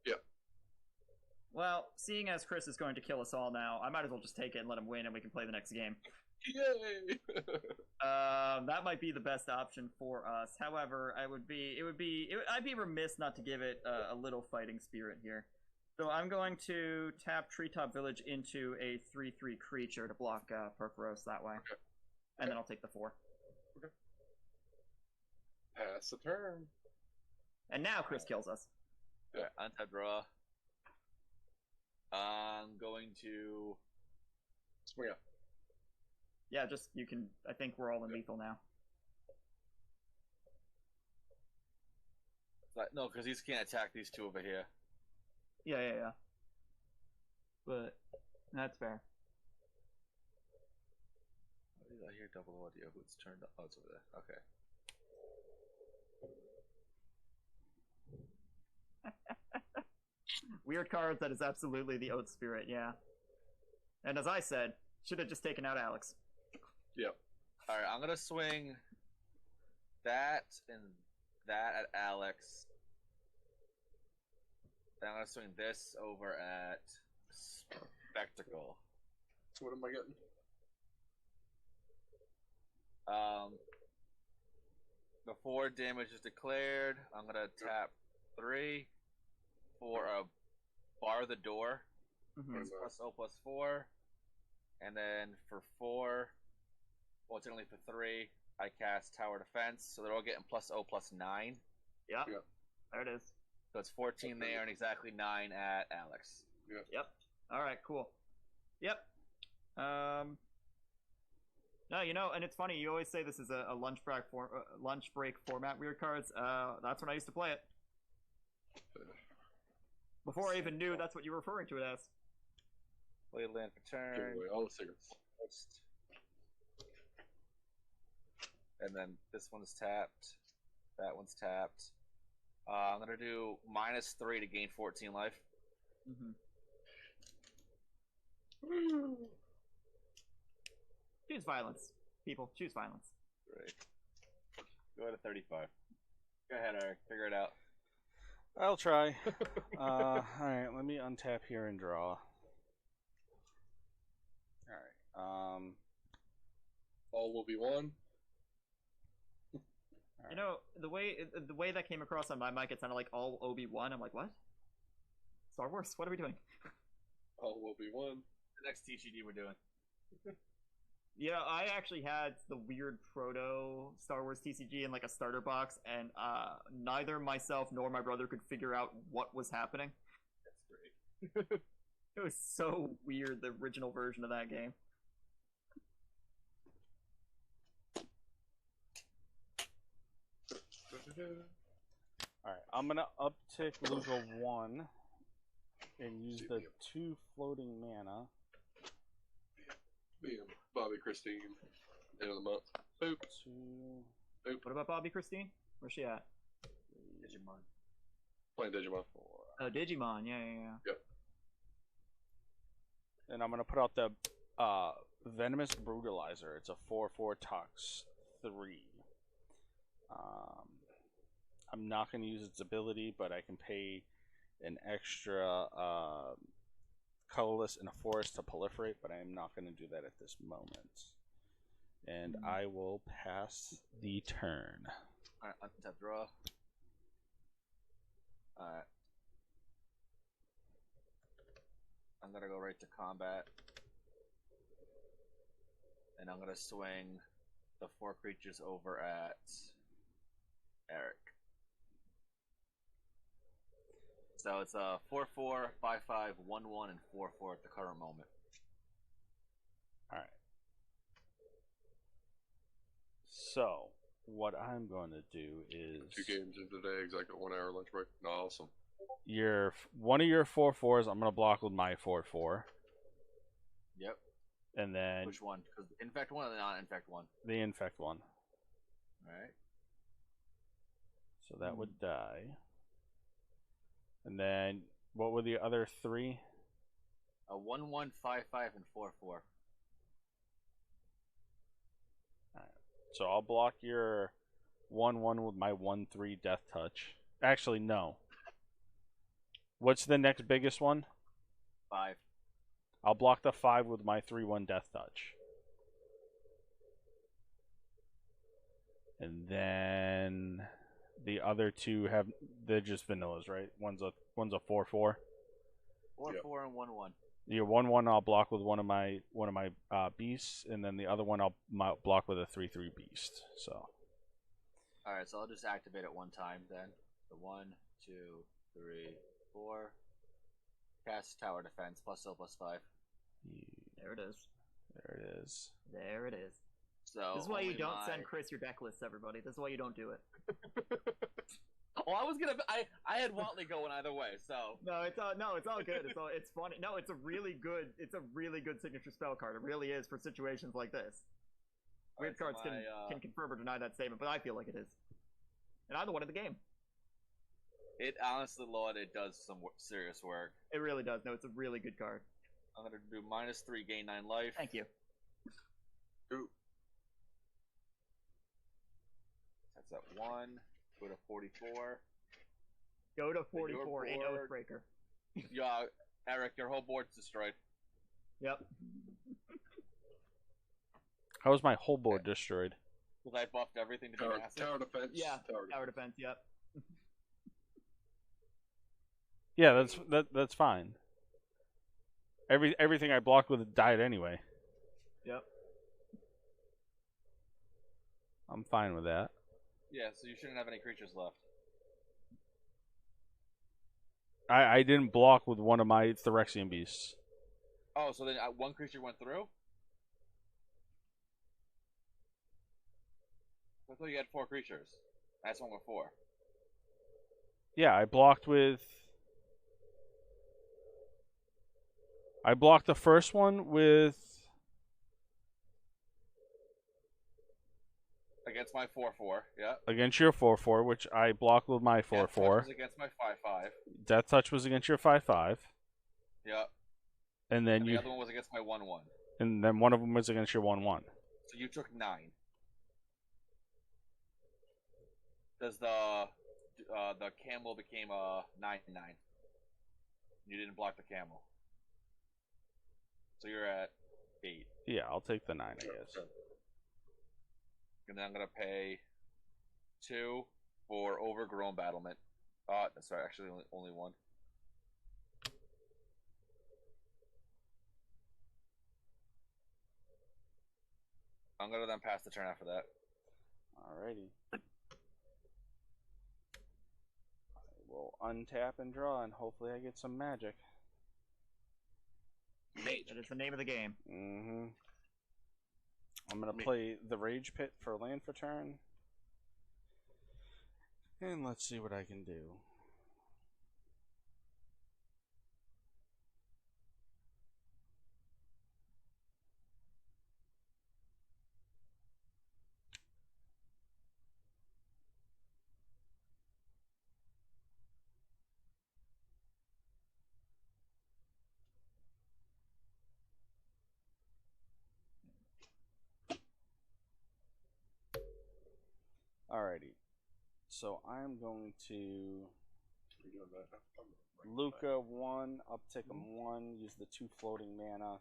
Yep. Well, seeing as Chris is going to kill us all now, I might as well just take it and let him win, and we can play the next game. Yay! That might be the best option for us. However, I'd be remiss not to give it a little fighting spirit here. So I'm going to tap Treetop Village into a 3/3 creature to block Purphoros that way. Okay. And then I'll take the 4. Pass the turn. And now Chris kills us. Alright, untap draw. I'm going to. Swing up. Yeah, just, you can, I think we're all in lethal now. No, because these can't attack these two over here. Yeah. But, that's fair. What did I hear double audio? Who's turned up? Oh, it's over there. Okay. Weird cards, that is absolutely the Oath Spirit, yeah. And as I said, should have just taken out Alex. Yep. Alright, I'm gonna swing that and that at Alex. Then I'm gonna swing this over at Spectacle. So what am I getting? Before damage is declared, I'm gonna tap 3 for a bar the door. Mm-hmm. It's +0/+4. And then for 4, well, it's only for 3, I cast Tower Defense, so they're all getting +0/+9. Yep. Yep. There it is. So it's 14 there and exactly 9 at Alex. Yep. Alright, cool. Yep. No, and it's funny, you always say this is a lunch break format, weird cards. That's when I used to play it. Before I even knew that's what you were referring to it as. Play land for Give turn. away all the secrets. And then this one's tapped. That one's tapped. I'm gonna do -3 to gain 14 life. Mm-hmm. Choose violence, people. Choose violence. Great. Go to 35. Go ahead, Eric. Figure it out. I'll try. Alright, let me untap here and draw. Alright, All will be one. You know, the way that came across on my mic, it sounded like all Obi-Wan. I'm like, what? Star Wars? What are we doing? All will be one. The next TCG we're doing. Yeah, I actually had the weird proto Star Wars TCG in like a starter box, and neither myself nor my brother could figure out what was happening. That's great. It was so weird, the original version of that game. Alright, I'm gonna uptick Luca 1 and use the 2 floating mana. Being Bobby Christine, end of the month. Boop. 2, What about Bobby Christine? Where's she at? Digimon. Playing Digimon. 4. Oh, Digimon. Yeah. Yep. And I'm gonna put out the Venomous Brutalizer. It's a 4/4 Tox 3. I'm not gonna use its ability, but I can pay an extra colorless in a forest to proliferate, but I am not gonna do that at this moment. And I will pass the turn. Alright, untap draw. Alright. I'm gonna go right to combat. And I'm gonna swing the 4 creatures over at Eric. So it's a 4/4, 5/5, 1/1, and 4/4 at the current moment. Alright. So, what I'm going to do is 2 games in today, exactly 1 hour lunch break. Awesome. one of your 4/4s I'm gonna block with my 4/4. Yep. And then Which one? Because infect one or the non-infect one? the infect one. Alright. So that would die. And then what were the other 3? A 1/1, 5/5, and 4/4. So I'll block your 1/1 with my 1/3 Death Touch. Actually, no. What's the next biggest one? 5. I'll block the 5 with my 3/1 Death Touch. And then the other 2 they're just vanillas, right? One's a 4/4. 4/4 and 1/1. Your 1/1 I'll block with one of my beasts, and then the other one I'll block with a 3/3 beast. So. Alright, so I'll just activate it one time then. The 1, 2, 3, 4. Cast Tower Defense, +0/+5. There it is. There it is. There it is. So This is why you only don't my... send Chris your deck lists, everybody. This is why you don't do it. Oh, I was gonna. I had Watley going either way. So No, it's all good. It's funny. No, it's a really good signature spell card. It really is for situations like this. Weird Alright, cards so can confirm or deny that statement, but I feel like it is. And I'm the one in the game. it honestly, Lord, it does some serious work. It really does. No, it's a really good card. I'm gonna do -3, gain 9 life. Thank you. Ooh. That's at 1. Go to 44. Go to 44 in board. Oathbreaker. Yeah, Eric, your whole board's destroyed. Yep. How was my whole board destroyed? Because I buffed everything to be massive. Tower defense. Yeah. Tower Tower defense. Yep. Yeah, that's fine. Everything I blocked with died anyway. Yep. I'm fine with that. Yeah, so you shouldn't have any creatures left. I didn't block with one of my Phyrexian beasts. Oh, so then one creature went through? I thought you had 4 creatures. That's one with 4. Yeah, I blocked the first one with... Against my 4/4, yeah. Against your 4/4, which I blocked with my 4/4. Death Touch was against my 5/5. Death Touch was against your 5/5. Yeah. And then The other one was against my 1/1. And then one of them was against your 1/1. So you took 9. Does the camel became a 9/9? You didn't block the camel. So you're at 8. Yeah, I'll take the 9, I guess. And then I'm gonna pay 2 for overgrown battlement. Sorry, actually only 1. I'm gonna then pass the turn after that. Alrighty. I will untap and draw, and hopefully I get some magic. That is the name of the game. Mm-hmm. I'm gonna play the Rage Pit for land for turn. And let's see what I can do. Alrighty. So I'm going to Luca 1, uptick him 1, use the 2 floating mana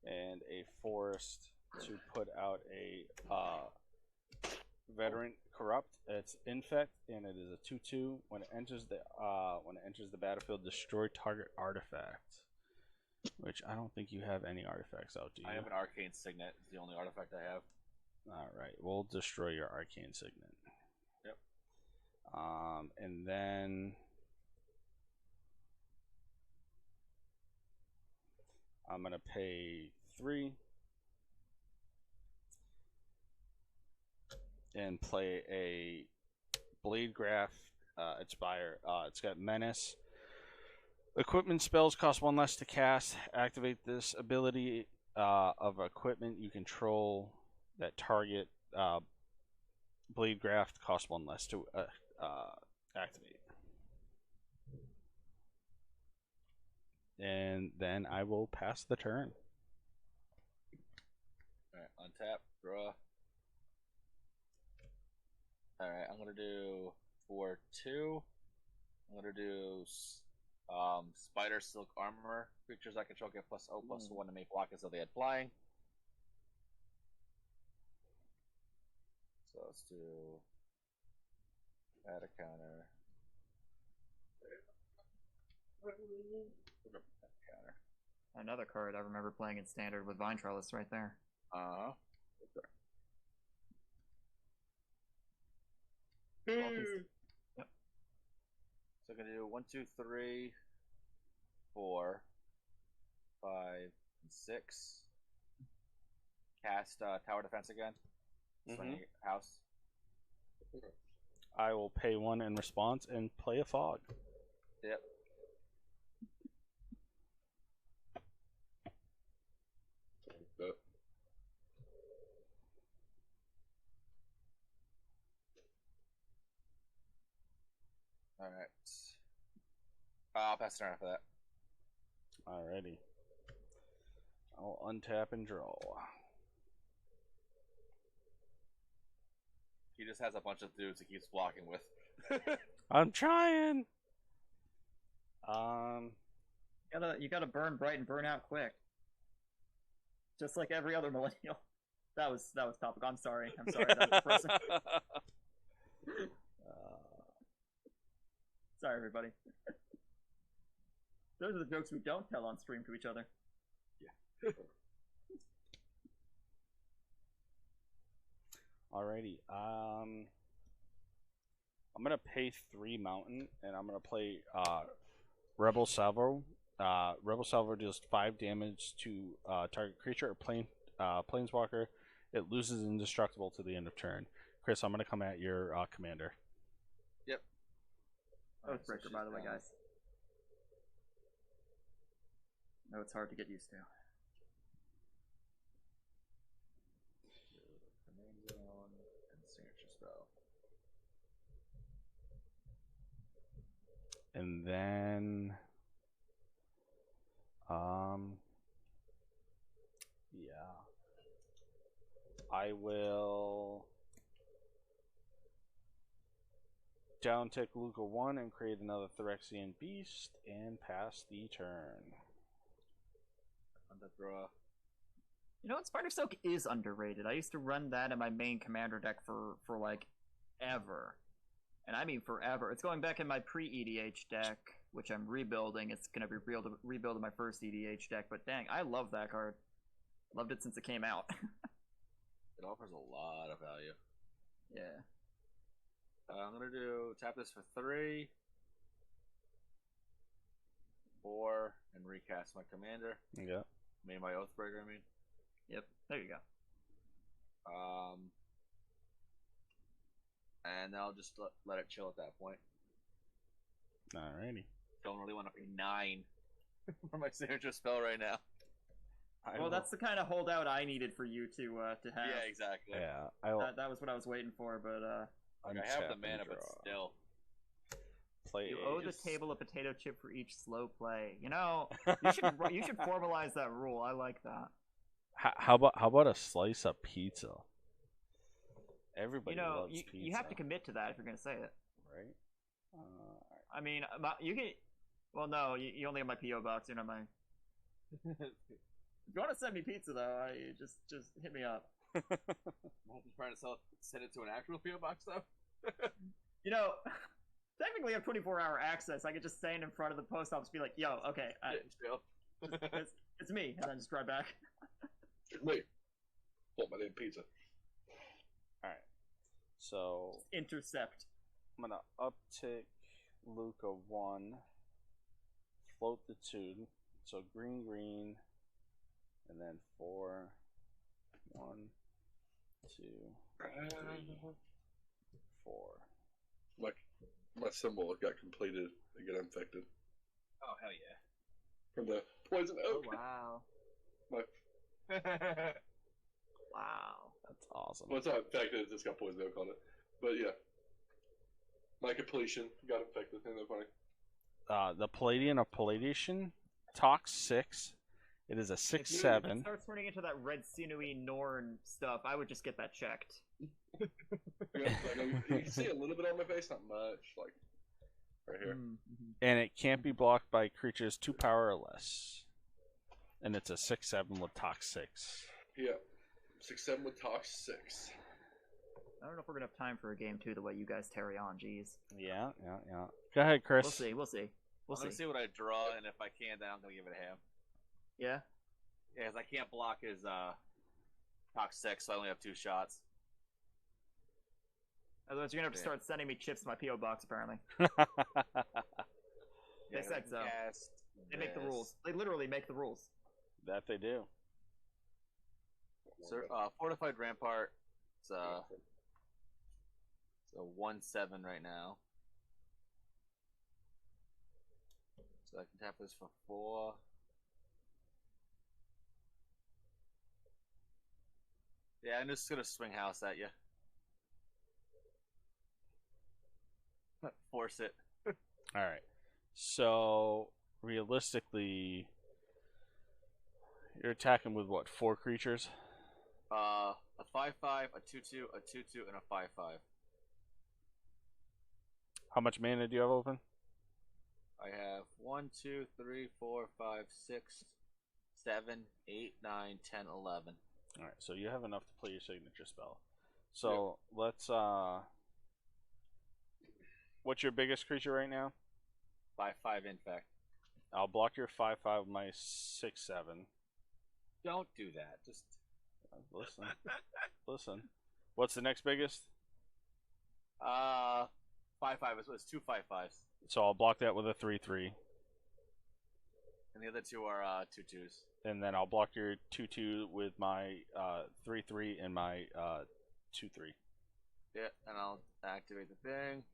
and a forest to put out a veteran corrupt. It's infect and it is a 2/2. When it enters the battlefield, destroy target artifact. Which I don't think you have any artifacts out, do you? I have an arcane signet. It's the only artifact I have. Alright, we'll destroy your arcane signet. Yep. And then I'm gonna pay 3 and play a Blade Graph Inspire. It's got Menace. Equipment spells cost 1 less to cast. Activate this ability of equipment you control that target Blade Graph costs 1 less to activate. And then I will pass the turn. Alright, untap, draw. Alright, I'm gonna do for 2. I'm gonna do Spider Silk Armor. Creatures I control get +0/+1 to make block as though they had flying. So let's do add a counter. Counter. Another card I remember playing in Standard with Vine Trellis right there. Uh-huh. Yep. So I'm gonna do 1, 2, 3, 4, 5, and 6. Cast Tower Defense again. Swing house. I will pay 1 in response and play a fog. Yep. Alright. I'll pass the turn after that. Alrighty. I'll untap and draw. He just has a bunch of dudes he keeps blocking with. I'm trying. You gotta burn bright and burn out quick. Just like every other millennial. That was topical. I'm sorry. That was person. Sorry, everybody. Those are the jokes we don't tell on stream to each other. Yeah. Alrighty. I'm gonna pay 3 mountain, and I'm gonna play Rebel Salvo. Rebel Salvo deals 5 damage to target creature or planeswalker. It loses indestructible to the end of turn. Chris, I'm gonna come at your commander. Yep. Oathbreaker, by the way, guys. No, it's hard to get used to. Command zone and signature spell. And then yeah. I will downtick Luca 1 and create another Phyrexian Beast and pass the turn. Underdraw. You know what? Spider Silk is underrated. I used to run that in my main commander deck for like forever. And I mean forever. It's going back in my pre-EDH deck, which I'm rebuilding. It's going to be rebuild my first EDH deck, but dang, I love that card. Loved it since it came out. It offers a lot of value. Yeah. I'm gonna tap this for 3, 4, and recast my commander. Yeah. My Oathbreaker, I mean. Yep, there you go. And I'll just let it chill at that point. Alrighty. Don't really want to pay 9 for my signature spell right now. Well, that's the kind of holdout I needed for you to have. Yeah, exactly. Yeah, That was what I was waiting for, but like, I have the mana, but still. Play you owe the table a potato chip for each slow play. You know, you should formalize that rule. I like that. How about a slice of pizza? Everybody loves pizza. You have to commit to that if you're going to say it. Right? I mean, you can. Well, no, you only have my PO box. You're not my. If you want to send me pizza, though, just hit me up. I'm just trying to send it to an actual PO box, though. You know, technically, I have 24-hour access. I could just stand in front of the post office, and be like, "Yo, okay, it's me," and then just drive back. It's me. Want my damn pizza. All right. So intercept. I'm gonna uptick Luca 1, float the 2, so green, and then 4, 1, 2, 3, 4. My symbol got completed and get infected. Oh, hell yeah. From the poison Oh, oak. wow. Wow. That's awesome. Well, it's not infected, it's just got poison oak on it. But yeah. My completion got infected. Isn't that funny? The Palladian of Palladiation, Tox 6. It is a 6/7. If it starts turning into that red sinewy Norn stuff, I would just get that checked. You can see a little bit on my face, not much. Like, right here. Mm-hmm. And it can't be blocked by creatures 2 power or less. And it's a 6/7 with Tox 6. Yeah. 6/7 with Tox 6. I don't know if we're gonna have time for a game 2 the way you guys carry on. Jeez. Yeah. Go ahead, Chris. We'll see. I'm gonna see what I draw, and if I can, then I'm gonna give it a ham. Yeah. Yeah, because I can't block his Tox 6, so I only have 2 shots. Otherwise, you're gonna have to start sending me chips to my PO box. Apparently, they said so. They make the rules. They literally make the rules. That they do. So, Fortified Rampart. It's a 1/7 right now. So I can tap this for 4. Yeah, I'm just gonna swing house at you. Force it. All right. So realistically, you're attacking with what? 4 creatures? A 5/5, a 2/2, a 2/2, and a 5/5. How much mana do you have open? I have 1, 2, 3, 4, 5, 6, 7, 8, 9, 10, 11. All right. So you have enough to play your signature spell. So let's. What's your biggest creature right now? 5/5 infect. I'll block your 5/5 with my 6/7. Don't do that. Just listen. What's the next biggest? 5/5 was 2 5/5s. So I'll block that with a 3/3. And the other 2 are 2/2s. And then I'll block your 2/2 with my 3/3 and my 2/3. Yeah, and I'll activate the thing.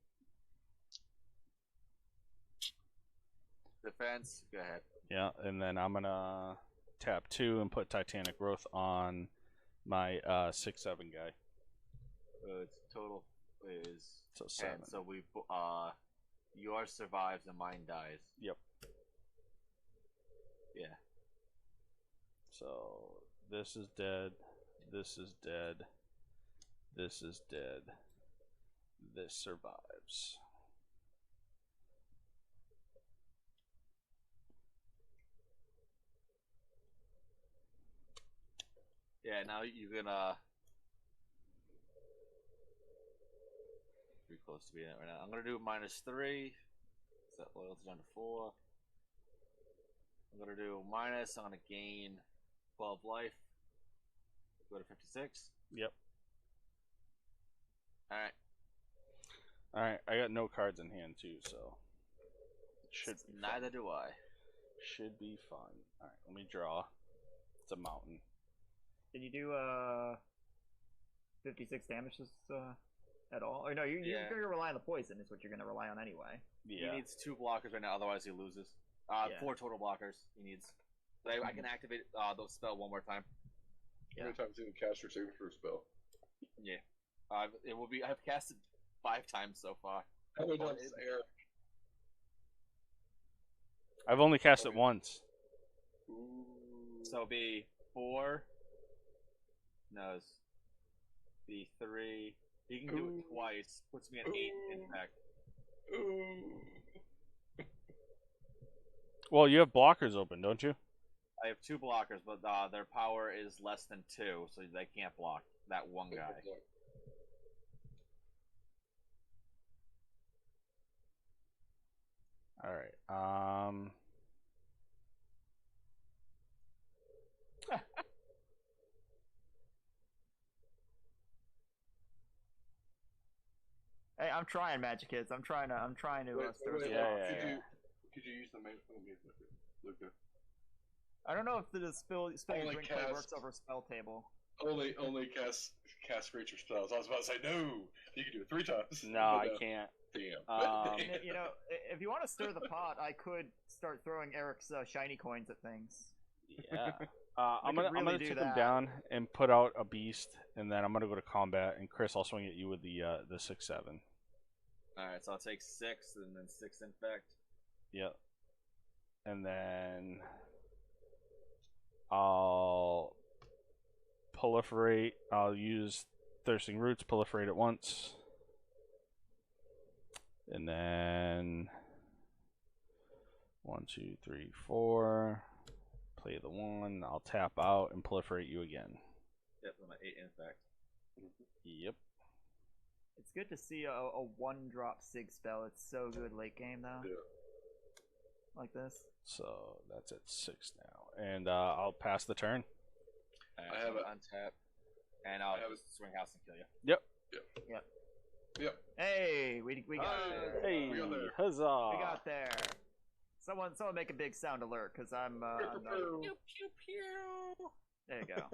Defense, go ahead. Yeah, and then I'm gonna tap 2 and put Titanic Growth on my 6/7 guy. Its total is So 10. 7. So we yours survives and mine dies. Yep. Yeah. So this is dead. This is dead. This is dead. This survives. Yeah, now you're gonna close to being it right now. I'm gonna do -3. Set loyalty down to 4. I'm gonna do minus. I'm gonna gain 12 life. Go to 56. Yep. All right. All right. I got no cards in hand too, so should be Neither do I. Should be fun. All right. Let me draw. It's a mountain. Did you do 56 damage at all? Or no, you're going to rely on the poison is what you're going to rely on anyway. Yeah. He needs 2 blockers right now, otherwise he loses. 4 total blockers he needs. I can activate the spell one more time. How many times did you cast your signature spell? Yeah. It will be. I've cast it 5 times so far. How many times is Eric? I've only cast it once. Ooh. So it'll be 4. No, it's be 3. He can do it twice. Puts me at 8 impact. Ooh. Well, you have blockers open, don't you? I have 2 blockers, but their power is less than 2, so they can't block that one guy. All right. Hey, I'm trying, Magic Kids. I'm trying to stir some yeah, up. yeah. Could you use the main Luca? I don't know if the spell your Only drink play cast- works over spell table. Only cast creature spells. I was about to say no. You can do it 3 times. No, I can't. Damn. You know, if you want to stir the pot, I could start throwing Eric's shiny coins at things. Yeah. I'm gonna really do take that. him down and put out a beast, and then I'm gonna go to combat. And Chris, I'll swing at you with the 6/7. All right, so I'll take 6 and then 6 infect. Yep. And then I'll proliferate. I'll use Thirsting Roots, proliferate at once. And then 1, 2, 3, 4. Play the 1. I'll tap out and proliferate you again. Yep, I'm at 8 infect. Yep. It's good to see a 1-drop Sig spell. It's so good late game, though. Yeah. Like this. So that's at 6 now. And I'll pass the turn. Right, I have it. Untap. And I'll I have just swing house and kill you. Yep. Hey, we got there. Hey, We got there. huzzah! We got there. Someone make a big sound alert, because I'm not... Pew pew pew. There you go.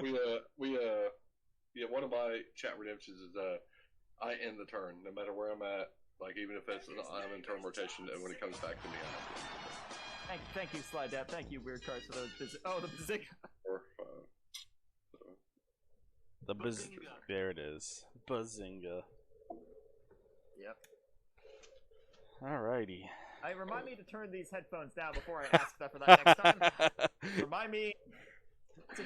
One of my chat redemptions is I end the turn no matter where I'm at. Like even if it's I'm in turn rotation, and when it comes back to me, Thank you, Slide Dap. Thank you, Weird Cards, for those. The Bazooka. There it is. Bazinga. Yep. Alrighty. Remind me to turn these headphones down before I ask that for that next time. Remind me.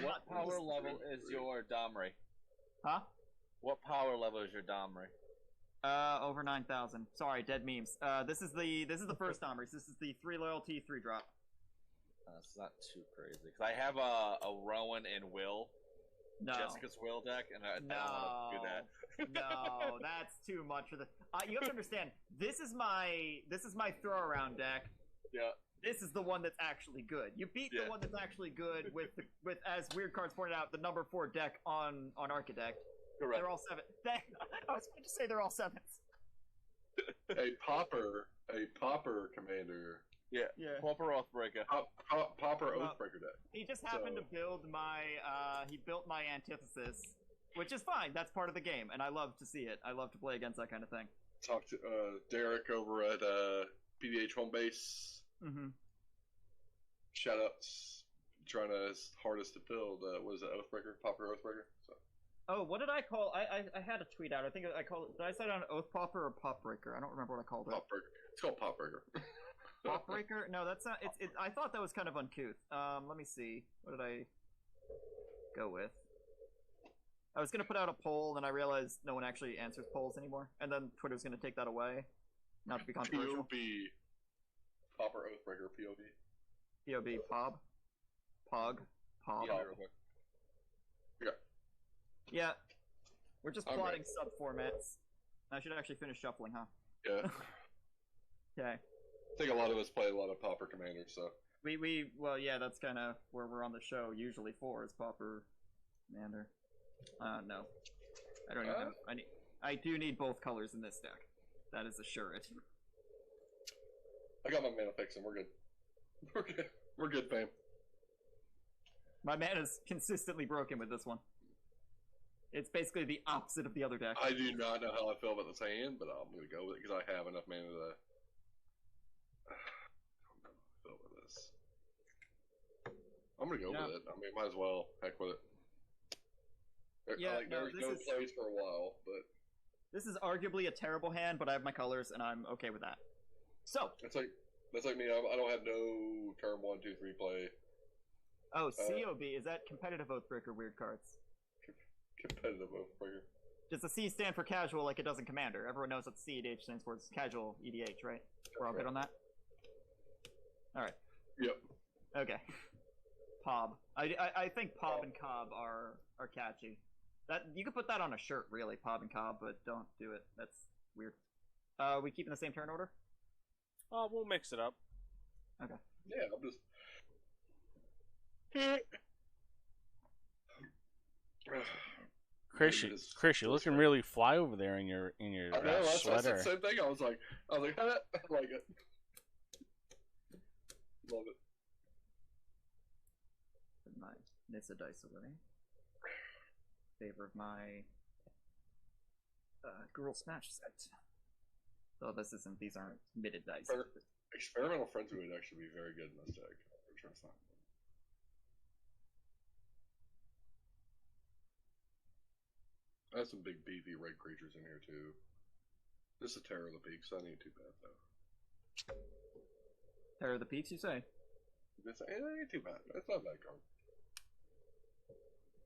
What power level is your Domri? Huh? What power level is your Domri? Over 9,000. Sorry, dead memes. This is the first Domri. This is the 3 loyalty, 3 drop. It's not too crazy. Because I have a Rowan and Will. No. Jessica's Will deck, and I don't want to do that. No, that's too much for the. You have to understand. This is my throw around deck. Yeah. This is the one that's actually good. You beat the one that's actually good with as Weird Cards pointed out, the number 4 deck on Architect. Correct. They're all 7. I was going to say they're all 7s. a popper commander. Yeah. Pauper Oathbreaker. Popper Oathbreaker deck. He just happened to build he built my antithesis, which is fine. That's part of the game, and I love to see it. I love to play against that kind of thing. Talked to Derek over at PDH Home Base. Mm-hmm. Shout outs. Trying his hardest to build. Was it Oathbreaker? Popper Oathbreaker? So. Oh, what did I call? I had a tweet out. I think I called it. Did I say it on Oath Popper or Pop Breaker? I don't remember what I called it. Popbreaker. It's called Popbreaker. Pop Breaker? No, that's not. I thought that was kind of uncouth. Let me see. What did I go with? I was gonna put out a poll, then I realized no one actually answers polls anymore, and then Twitter's gonna take that away, not to be controversial. POB. Popper Oathbreaker. POB. POB. Pob. Pog. Pob. Yeah, real quick. Yeah. We're just I'm plotting sub formats. I should actually finish shuffling, huh? Yeah. Okay. I think a lot of us play a lot of Pauper Commander, so. Well, yeah, that's kind of where we're on the show usually for, is Pauper Commander. No. I don't even have, I do need both colors in this deck. That is assured. I got my mana fixing. We're good. We're good. We're good, fam. My mana's consistently broken with this one. It's basically the opposite of the other deck. I do not know how I feel about this hand, but I'm going to go with it because I have enough mana to. I don't know how I feel with this. I'm going to go with it. I mean, might as well. Heck with it. Yeah, there's no plays for a while, but. This is arguably a terrible hand, but I have my colors, and I'm okay with that. So. That's like me. I don't have no turn 1, 2, 3 play. Oh, COB, is that competitive Oathbreaker weird cards? Competitive Oathbreaker. Does the C stand for casual like it does in Commander? Everyone knows what the CEDH stands for. It's casual EDH, right? We're all good on that? Alright. Yep. Okay. Pob. I think Pob and Cobb are catchy. That you could put that on a shirt, really, Pob and Cobb, but don't do it. That's weird. We keeping the same turn order? We'll mix it up. Okay. Yeah, I'm just. Chris, you're looking really fly over there in your I know, that's sweater. the same thing. I was like, I like it. Love it. Put my Nissa dice away. Favor of my Girl Smash set. So these aren't mitted dice. Experimental Frenzy would actually be very good in this deck. I have some big beefy red creatures in here too. This is Terror of the Peaks. I ain't too bad though. Terror of the Peaks, you say? It ain't too bad. It's not a bad card.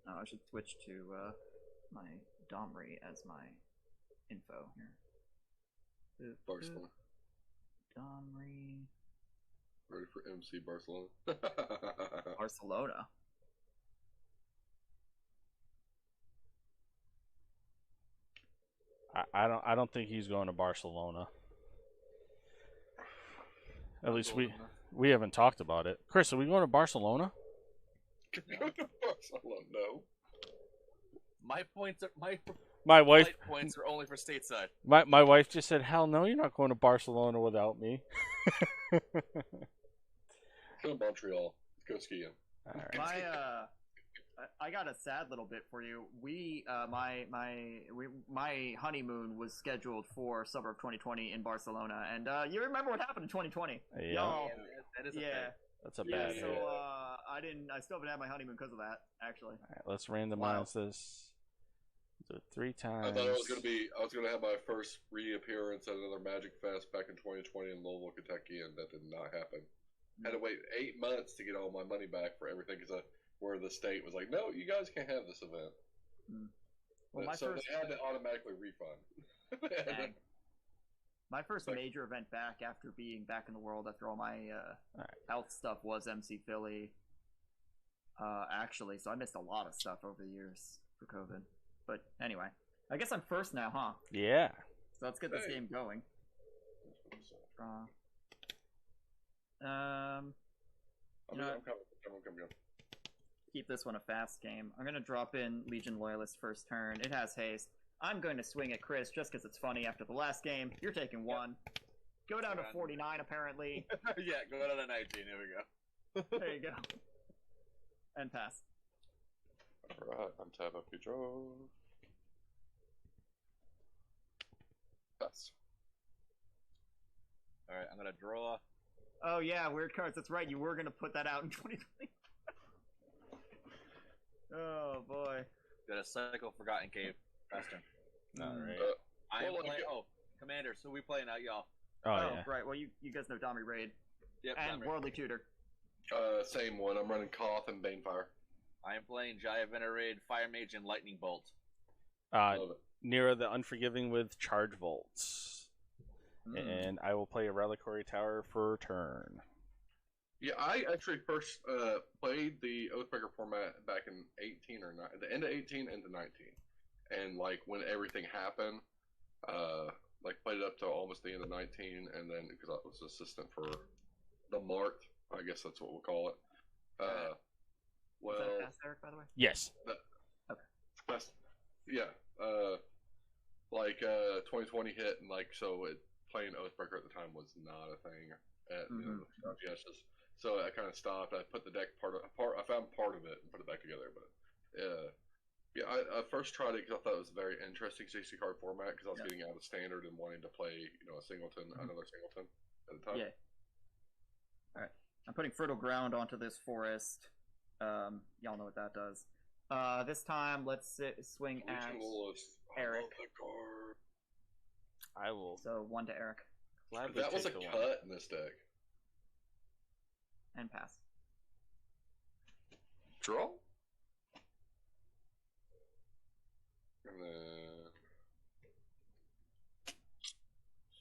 Oh, I should switch to my Domri as my info here. Barcelona. Domri. Ready for MC Barcelona. Barcelona. I don't think he's going to Barcelona. At least we haven't talked about it. Chris, are we going to Barcelona? Barcelona, no. My points are My wife points are only for stateside. My wife just said, "Hell no, you're not going to Barcelona without me." Go to Montreal. Let's go skiing. All right. I got a sad little bit for you. My honeymoon was scheduled for summer of 2020 in Barcelona, and you remember what happened in 2020? Yeah. Y'all, That is That's a bad hit. So I still haven't had my honeymoon because of that. Actually. All right, let's randomize this. Do it 3 times. I thought I was gonna have my first reappearance at another Magic Fest back in 2020 in Louisville, Kentucky, and that did not happen. Had to wait 8 months to get all my money back for everything because where the state was like, no, you guys can't have this event. Well, they had to automatically refund. Dang. My first major event back after being back in the world after all my health stuff was MC Philly. Actually, so I missed a lot of stuff over the years for COVID. But anyway, I guess I'm first now, huh? Yeah. So let's get this game going. I'm coming. Keep this one a fast game. I'm going to drop in Legion Loyalist first turn. It has haste. I'm going to swing at Chris just because it's funny after the last game. You're taking 1. Go down to 49, apparently. Yeah, go down to 19. Here we go. There you go. And pass. Alright, untap up your draw. Pass. Alright, I'm going to draw. Oh, yeah, weird cards. That's right. You were going to put that out in 2020. Oh, boy. Got a Cycle Forgotten Cave. Last turn. Alright. I am playing. Commander, so we playing out, y'all. Oh, yeah. Right. Well, you guys know Domri Raid. Yep, And Worldly Tutor. Same one. I'm running Koth and Banefire. I am playing Jaya Venerade, Fire Mage, and Lightning Bolt. Love it. Nero the Unforgiving with Charge Volts. And I will play a Reliquary Tower for turn. Yeah, I actually first played the Oathbreaker format back in 18 or 9, the end of 18 into 19. And like when everything happened, Like played it up to almost the end of 19, and then because I was assistant for the Marked, I guess that's what we'll call it. Was that fast, Eric, by the way? Yes. That's yeah. 2020 hit, and playing Oathbreaker at the time was not a thing. So I kind of stopped. I put the deck I found part of it and put it back together. But I first tried it because I thought it was a very interesting 60 card format because I was getting out of standard and wanting to play a singleton, another singleton at a time. Yeah. All right. I'm putting Fertile Ground onto this forest. Y'all know what that does. This time, let's swing at Eric. I will. So 1 to Eric. Gladly that was a take the cut one. in this deck. And pass. Draw. And then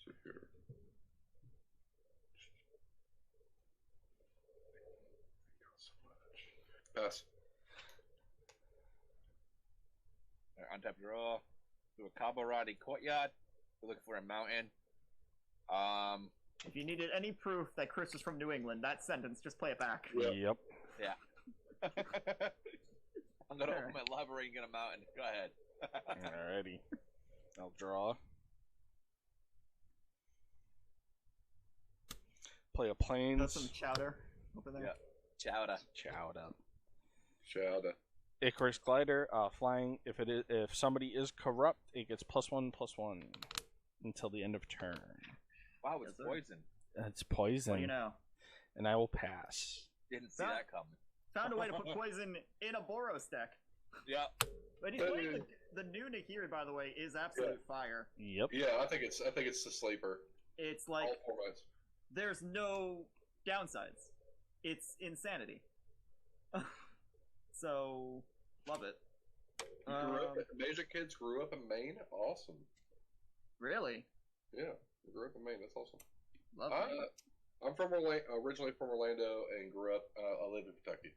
see here. Pass. Untap draw. Do a Kabarati Courtyard. We're looking for a mountain. If you needed any proof that Chris was from New England, that sentence, just play it back. Yep. Yeah. I'm gonna open my library and get a mountain. Go ahead. Alrighty. I'll draw. Play a plains. That's some chowder over there. Yeah. Chowder. Chowder. Icarus Glider, flying. If somebody is corrupt, it gets +1/+1 until the end of turn. Wow, it's poison. It's poison. Well, you know. And I will pass. Didn't see that coming. Found a way to put poison in a Boros deck. Yep. But he's playing the new Nahiri, by the way, is absolute fire. Yep. Yeah, I think it's the sleeper. It's like all formats. There's no downsides. It's insanity. So love it. Major Kids grew up in Maine. Awesome. Really? Yeah, grew up in Maine. That's awesome. Love it. I'm from originally from Orlando and grew up. I live in Kentucky.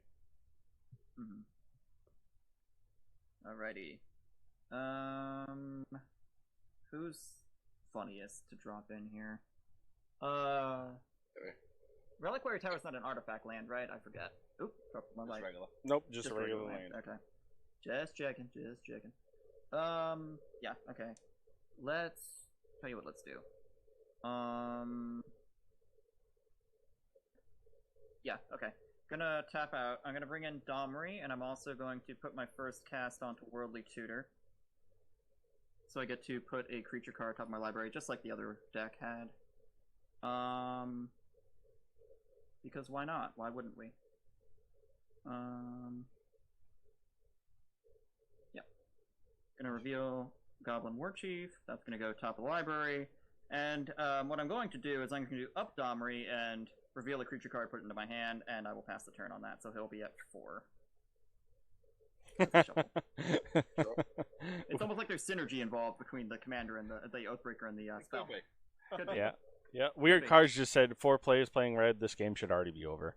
Mm-hmm. Alrighty. Who's funniest to drop in here? Okay. Reliquary Tower's not an artifact land, right? I forget. Oop, dropped my light. Regular. Nope, just a regular land. Okay. Just checking. Yeah, okay. Let's tell you what let's do. Yeah, okay. Gonna tap out. I'm gonna bring in Domri, and I'm also going to put my first cast onto Worldly Tutor. So I get to put a creature card atop my library, just like the other deck had. Because why not? Why wouldn't we? Yeah. Gonna reveal Goblin Warchief. That's gonna go top of the library. And what I'm going to do is I'm going to do up Domri and reveal a creature card, put it into my hand, and I will pass the turn on that. So he'll be at 4. It's almost like there's synergy involved between the commander and the Oathbreaker and the spell. Could be. Yeah. Weird Cards just said 4 players playing red. This game should already be over.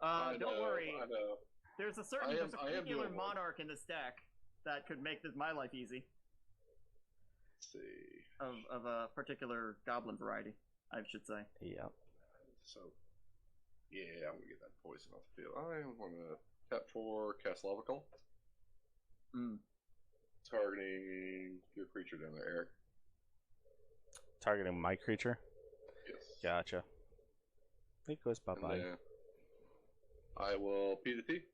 Don't worry. I know. There's a particular monarch in this deck that could make my life easy. Let's see. Of a particular goblin variety, I should say. Yeah. So, yeah, I'm gonna get that poison off the field. I'm gonna tap 4, cast Lava Call. Targeting your creature down there, Eric. Targeting my creature? Yes. Gotcha. It goes bye-bye. I will P to T.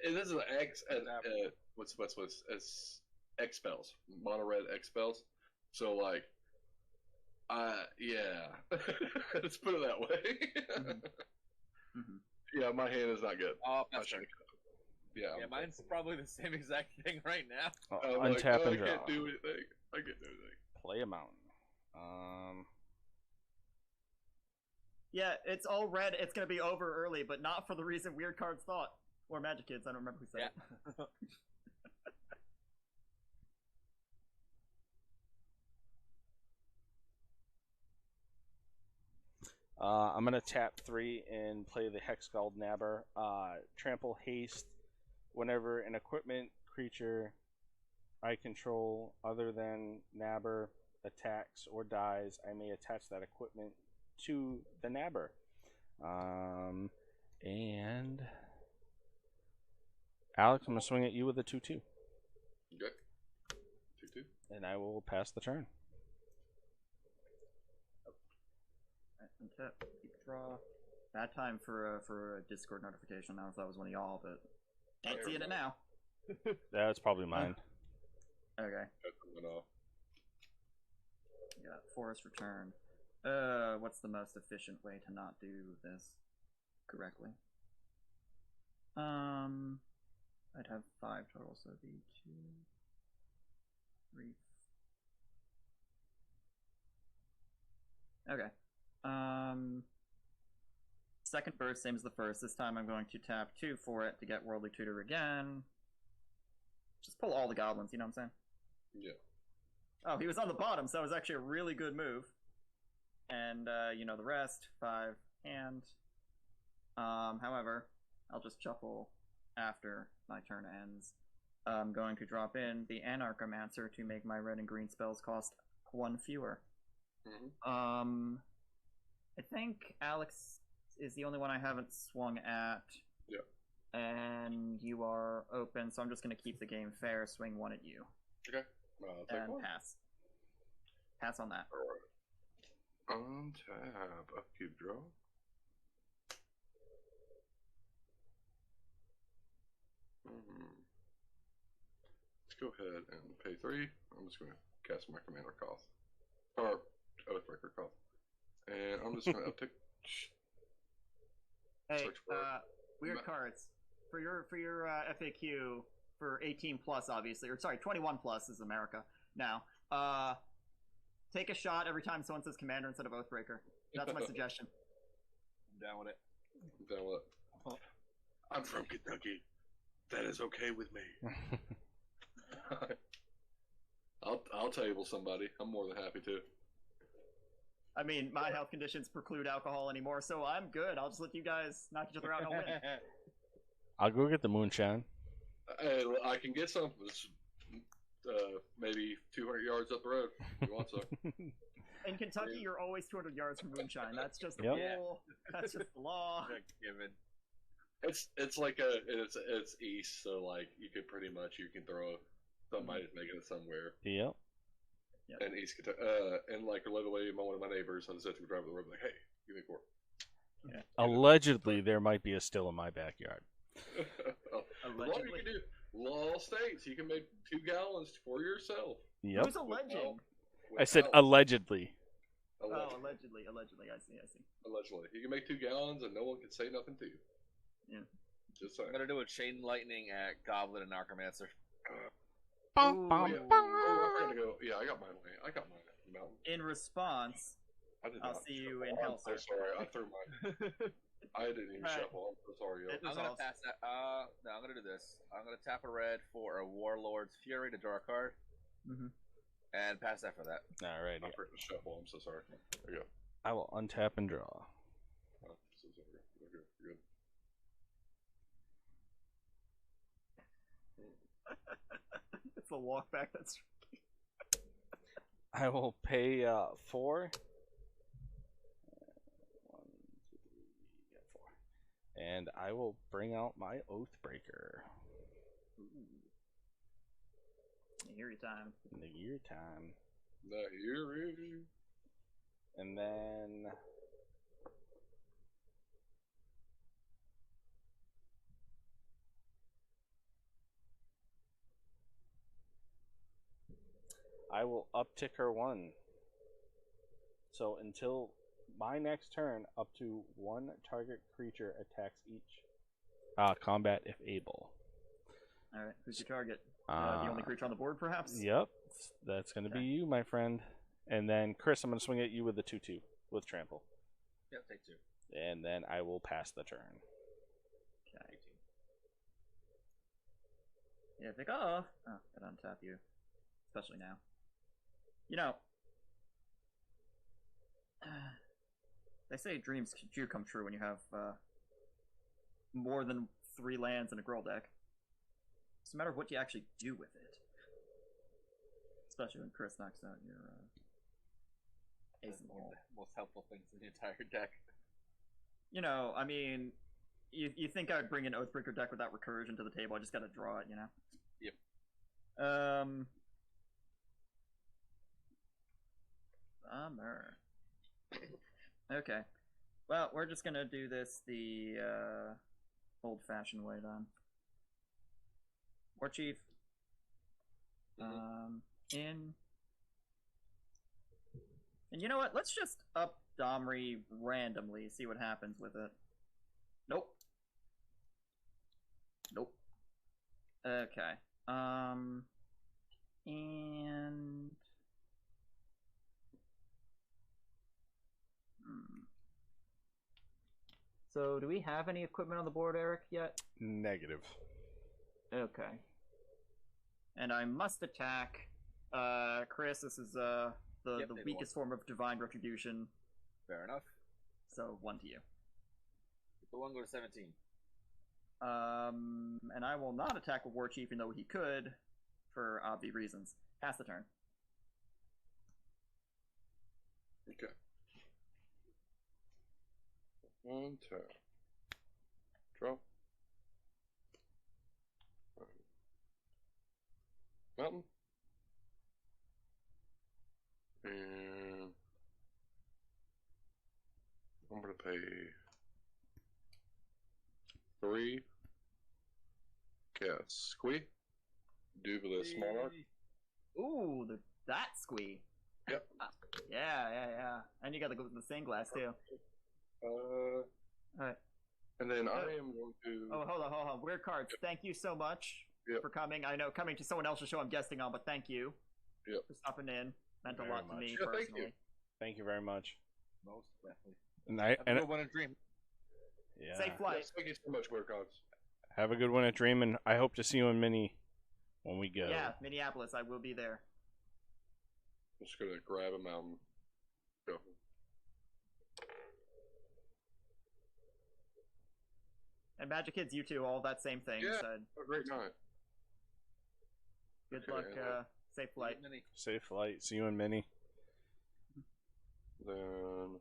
This is an X and what's it's X spells, mono red X spells. So like, yeah, let's put it that way. Yeah, my hand is not good. Oh, that's right. Yeah, mine's probably the same exact thing right now. Untap and draw. I can't do anything. Play a mountain. Yeah, it's all red. It's gonna be over early, but not for the reason Weird Cards thought. Or Magic Kids, I don't remember who said it. I'm gonna tap 3 and play the Hexgull Nabber. Trample haste. Whenever an equipment creature, I control other than Nabber attacks or dies, I may attach that equipment to the Nabber. And Alex, I'm gonna swing at you with a 2/2. Okay. 2/2. And I will pass the turn. Untap, keep draw. Bad time for a Discord notification. I don't know if that was one of y'all, but ain't seeing it now. That's probably mine. Okay. That's coming off. Yeah, forest return. What's the most efficient way to not do this correctly? I'd have 5 total, so it'd be 2, 3. Okay. Second burst, same as the first. This time I'm going to tap 2 for it to get Worldly Tutor again. Just pull all the goblins, you know what I'm saying? Yeah. Oh, he was on the bottom, so it was actually a really good move. And, you know the rest. 5 hand. However, I'll just shuffle after my turn ends. I'm going to drop in the Anarchomancer to make my red and green spells cost 1 fewer. Mm-hmm. I think Alex is the only one I haven't swung at. Yeah. And you are open, so I'm just going to keep the game fair, swing 1 at you. Okay. I'll take And one. pass. Pass on that. Alright. Untap. Upkeep draw. Let's go ahead and pay 3. I'm just going to cast my commander cost. Or Oathbreaker cost. And I'm just going to uptick. Hey, Search for weird cards. For your FAQ, for 18 plus, obviously, or sorry, 21 plus is America now. Take a shot every time someone says commander instead of Oathbreaker. That's my suggestion. I'm down with it. Down with it. I'm from Kentucky. That is okay with me. I'll table somebody. I'm more than happy to. I mean, my health conditions preclude alcohol anymore, so I'm good. I'll just let you guys knock each other out and I'll win. I'll go get the moonshine. I can get some. It's, maybe 200 yards up the road. If you want some? In Kentucky, you're always 200 yards from moonshine. That's just the Yep. rule. That's just the law. Given. It's like it's east, so like you could pretty much you can throw somebody's making it somewhere. Yep. And East Kentucky, and like literally one of my neighbors, I just had to drive the road like, hey, give me a quart. Yeah. Allegedly, there might be a still in my backyard. What you can do? Law states you can make 2 gallons for yourself. Yep. Who's alleging? I said allegedly. Oh, allegedly. I see. Allegedly. You can make 2 gallons and no one can say nothing to you. Yeah. Just saying. I'm gonna do a chain lightning at Goblin and Narcomancer. Bum, bum, Yeah. bum. Oh, I'm gonna go. Yeah, I got mine. Mountain. In response, I did I'll not see you shuffle. in I'm hell, so sir. sorry. I threw mine. I didn't even Right. shuffle. I'm so sorry, yo. It- I'm gonna Resolves. pass that. No, I'm gonna do this. I'm gonna tap a red for a Warlord's Fury to draw a card, Mhm. and pass that for that. Alrighty. I forgot to shuffle. I'm so sorry. There you go. I will untap and draw. I'm so sorry. Okay, you're good. It's the walk back. That's I will pay 4. 1, 2, 3, 4. And I will bring out my Oathbreaker. Eerie time. In the year time. Now here is. And then I will uptick her 1. So until my next turn, up to 1 target creature attacks each. Combat if able. All right. Who's your target? The Uh, only creature on the board, perhaps. Yep, that's going to be Okay. you, my friend. And then Chris, I'm going to swing at you with the 2/2 with trample, Yep, take 2. and then I will pass the turn. Okay. Yeah, pick off. Oh, gotta untap you. Especially now. You know, they say dreams do come true when you have more than 3 lands in a girl deck. It's a matter of what you actually do with it. Especially when Chris knocks out your ace That's in the one of hole. the most helpful things in the entire deck. You know, I mean, you think I'd bring an Oathbreaker deck without recursion to the table? I just gotta draw it, you know. Yep. Bummer. Okay. Well, we're just gonna do this the old-fashioned way then. War Chief. In. And you know what? Let's just up Domri randomly, see what happens with it. Nope. Nope. Okay. And so do we have any equipment on the board, Eric, yet? Negative. Okay. And I must attack Chris. This is the weakest form of divine retribution. Fair enough. So 1 to you. The one go to 17. And I will not attack a War Chief, even though he could, for obvious reasons. Pass the turn. Okay. One tap. Draw. Mountain. And I'm gonna pay 3. Cast Squee. Dubula Small Arc. Ooh, that squee. Yep. Yeah. And you got the stained glass too. Alright. And then I am going to. Oh, hold on. Weird cards. Thank you so much for coming. I know coming to someone else's show I'm guesting on, but thank you for stopping in. Meant a Very lot to much. me Yeah, personally. thank you. Thank you very much. Most definitely. And I Have a good one and dream. yeah. Safe flight. Yes, thank you so much, Weird Cards. Have a good one at Dream, and I hope to see you in Mini when we go. Yeah, Minneapolis. I will be there. I'm just gonna grab a mountain. Go. And Magic Kids, you too. All that same thing. Yeah. So Have a great night. good Okay, luck. and Safe flight. Safe flight. See you in Mini. Then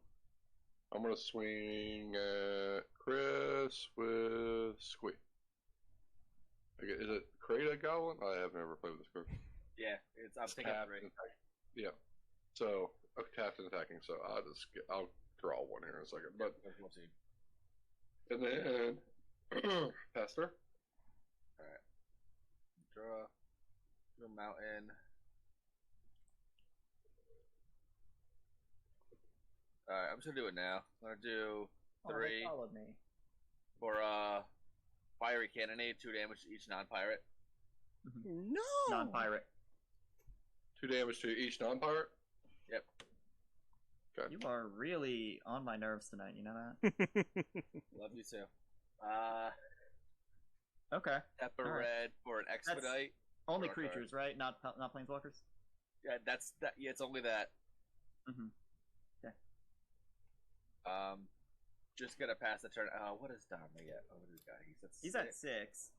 I'm gonna swing at Chris with Squee. Okay, is it Create a Goblin? I have never played with this card. Yeah, I'm taking Tapped it and attacking. Yeah. So tapped and attacking. So I'll draw one here in a second. But We'll see. and then Pastor. Alright. Draw. Do a mountain. Alright, I'm just gonna do it now. I'm gonna do 3 Oh, followed me. for fiery cannonade, 2 damage to each non-pirate. No. Non-pirate. 2 damage to each non-pirate. Yep. Okay. You are really on my nerves tonight. You know that? Love you too. Okay. Tap a Alright. red for an expedite. Only Draw a creatures, right? Not planeswalkers. Yeah, that's that. Yeah, it's only that. Mm-hmm. Just gonna pass the turn. What is Domri at? Oh, what is guy? He's at 6.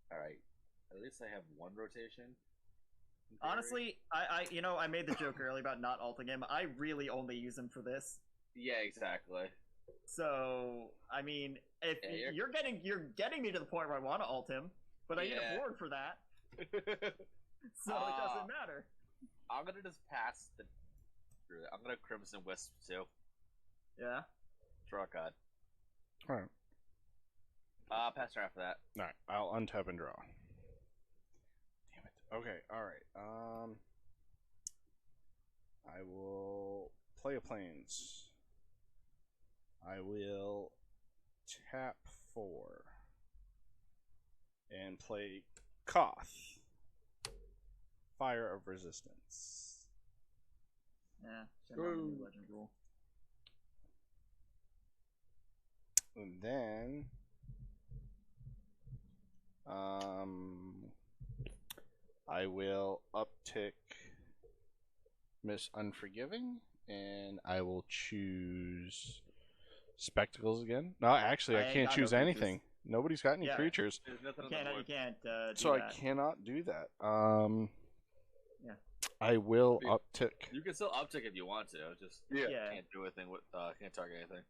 All right. At least I have 1 rotation. in theory. Honestly, I made the joke earlier about not alting him. I really only use him for this. Yeah, exactly. So, I mean, if Yeah, you're getting me to the point where I want to alt him, but I need a Yeah. board for that, so it doesn't matter. I'm gonna just pass the. I'm gonna Crimson Wisp too. Yeah. Draw a card. Alright. Pass turn after that. Alright, I'll untap and draw. Damn it. Okay, alright. I will play a planes. I will tap 4 and play Koth. Fire of Resistance. Yeah. Should have the new legend rule. And then I will uptick Miss Unforgiving, and I will choose Spectacles again. No, actually, I I ain't can't got choose no creatures. anything. Nobody's got any Yeah. creatures, There's nothing You on the can't board. do so I that. cannot do that. I will uptick. You can still uptick if you want to. Just Yeah. can't do anything with can't target anything.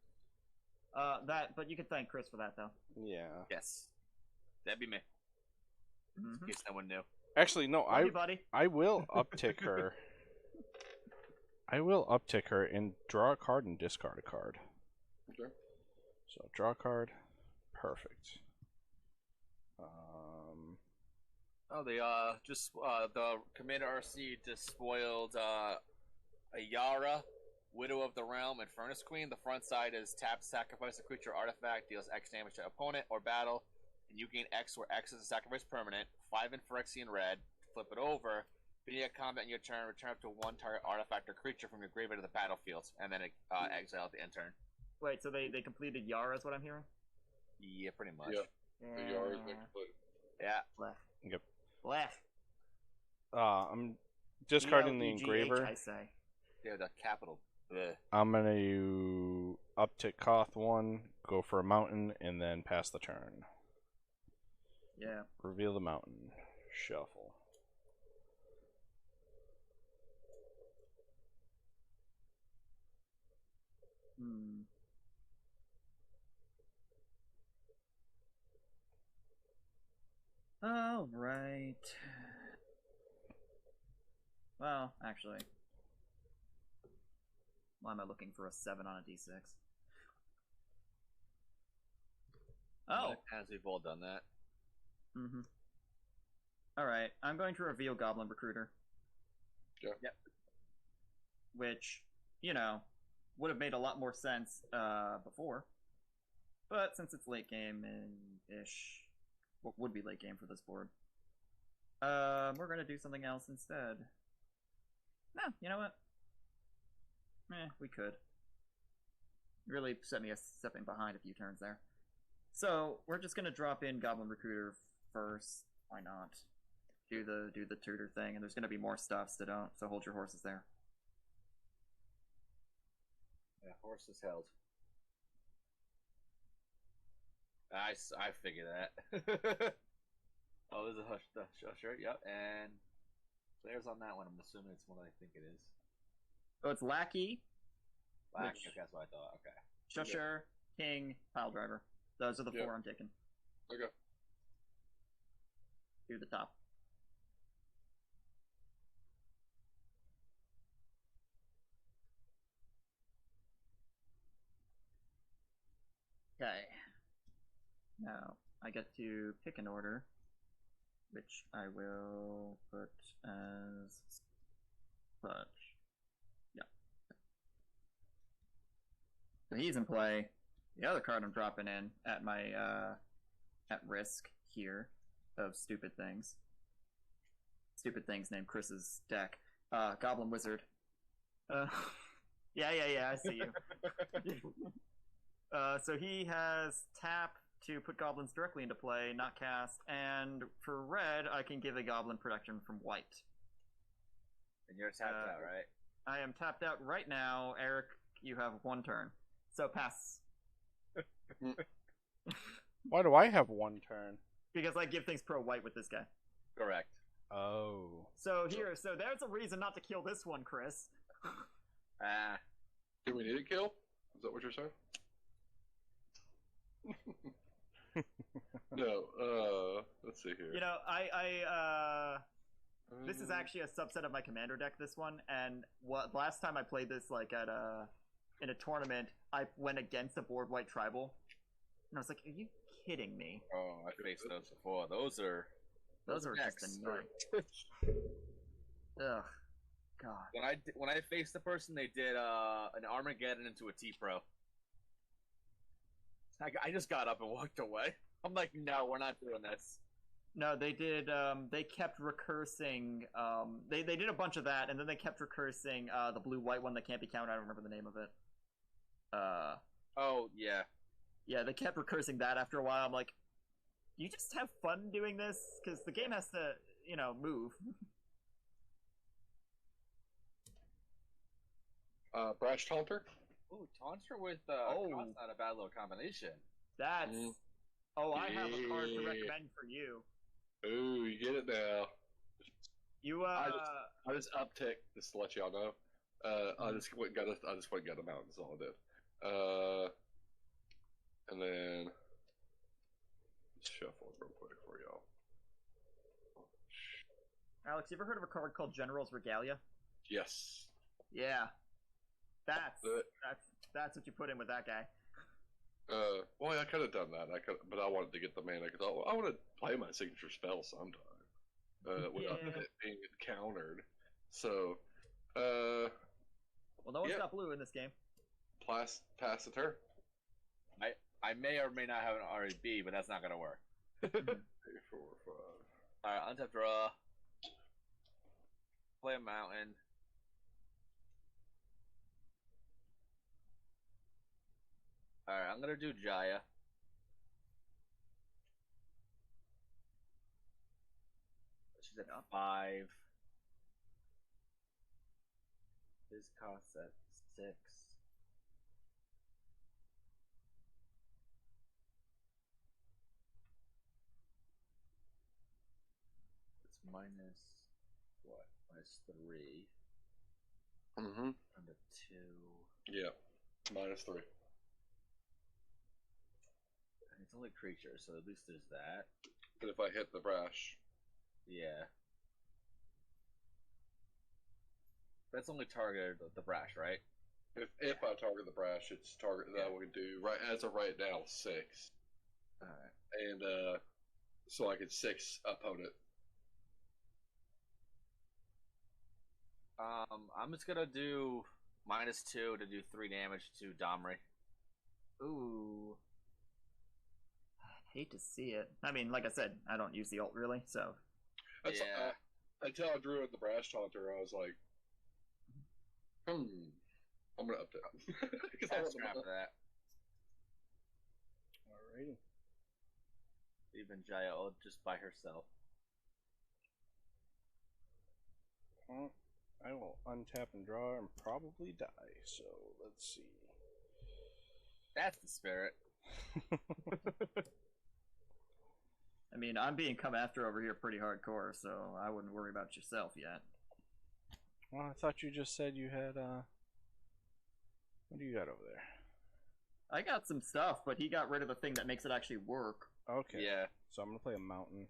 But you can thank Chris for that though. Yeah. Yes, that'd be me. In case no one knew. Actually, no. Love you, buddy. I will uptick her. I will uptick her and draw a card and discard a card. Okay. So draw a card. Perfect. Oh, they the Commander RC just spoiled a Yara, Widow of the Realm, and Furnace Queen. The front side is tap, sacrifice a creature artifact, deals X damage to opponent or battle, and you gain X where X is a sacrifice permanent. 5 in Phyrexian red. Flip it over. Beginning a combat in your turn, return up to 1 target artifact or creature from your graveyard to the battlefield, and then exile at the end turn. Wait, so they completed Yara is what I'm hearing? Yeah, pretty much. Yeah. The yard is complete. Yeah. Left. Yep. Left. I'm discarding the engraver. I say. Yeah, the capital. Ugh. I'm gonna uptick Koth 1, go for a mountain, and then pass the turn. Yeah. Reveal the mountain. Shuffle. All right. Well, actually, why am I looking for a 7 on a d6? Oh. As we've all done that. Alright, I'm going to reveal Goblin Recruiter. Yeah. Yep. Which, you know, would have made a lot more sense before. But since it's late game-ish, what would be late game for this board? We're going to do something else instead. No, you know what? We could. Really set me a stepping behind a few turns there. So, we're just going to drop in Goblin Recruiter first. Why not? Do the tutor thing, and there's going to be more stuff, so hold your horses there. Yeah, horse is held. I figured that. Oh, there's a hush shirt, yep, and players on that one. I'm assuming it's what I think it is. Oh, it's Lackey, Black. Which- Okay, that's what I thought. Okay. Shusher, King, Pile Driver. Those are the Yeah. 4 I'm taking. Okay. To the top. Okay. Now, I get to pick an order, which I will put as such. Yeah. So he's in play. The other card I'm dropping in at my at risk here of stupid things. Stupid things named Chris's deck. Goblin Wizard. Yeah, I see you. So he has tap to put goblins directly into play, not cast, and for red, I can give a goblin protection from white. And you're tapped out, right? I am tapped out right now. Eric, you have 1 turn. So pass. Why do I have 1 turn? Because I give things pro white with this guy. Correct. Oh. So there's a reason not to kill this one, Chris. Ah. Do we need a kill? Is that what you're saying? No, let's see here. You know, this is actually a subset of my commander deck, this one, and last time I played this like in a tournament, I went against a board white tribal, and I was like, are you kidding me? Oh, I faced those before. Those are just necks. annoying. Ugh. God. When I faced the person, they did an Armageddon into a T-Pro. I just got up and walked away. I'm like, no, we're not doing this. No, they did. They kept recursing. They did a bunch of that, and then they kept recursing the blue-white one that can't be counted. I don't remember the name of it. Oh yeah. Yeah, they kept recursing that after a while. I'm like, you just have fun doing this because the game has to, move. Brash Taunter? Ooh, Taunter with Oh. Cross, not a bad little combination. That's. Mm. Oh, I have a card to Yeah. recommend for you. Ooh, you get it now. You I just uptick just to let y'all know. I just went and got a mountain. That's all I did. And then shuffle it real quick for y'all. Alex, you ever heard of a card called General's Regalia? Yes. Yeah. That's The- that's what you put in with that guy. Well, I could have done that. But I wanted to get the mana because I want to play my signature spell sometime, without Yeah. it being countered. So, Well, no one's Yeah. got blue in this game. pass the turn. I may or may not have an REB, but that's not gonna work. 3, 4, 5. Alright, untap draw. Play a mountain. Alright, I'm gonna do Jaya. She's at 5. His cost at 6. It's minus what? -3. Mm-hmm. Under 2. Yeah. -3. And it's only creature, so at least there's that. And if I hit the brash, Yeah. That's only targeted the brash, right? if I target the brash, it's target that we do right as of right now 6, Alright. and so I could 6 opponent. I'm just gonna do -2 to do 3 damage to Domri. Ooh. Hate to see it. I mean, like I said, I don't use the ult really, so. That's, Yeah. Until I drew in the brash taunter, I was like, I'm gonna up that. 'Cause I I'll want scrap to- that. Alrighty. Even Jaya ult just by herself. Well, I will untap and draw and probably die. So let's see. That's the spirit. I mean, I'm being come after over here pretty hardcore, so I wouldn't worry about yourself yet. Well, I thought you just said you had what do you got over there? I got some stuff, but he got rid of the thing that makes it actually work. Okay. Yeah. So I'm gonna play a mountain.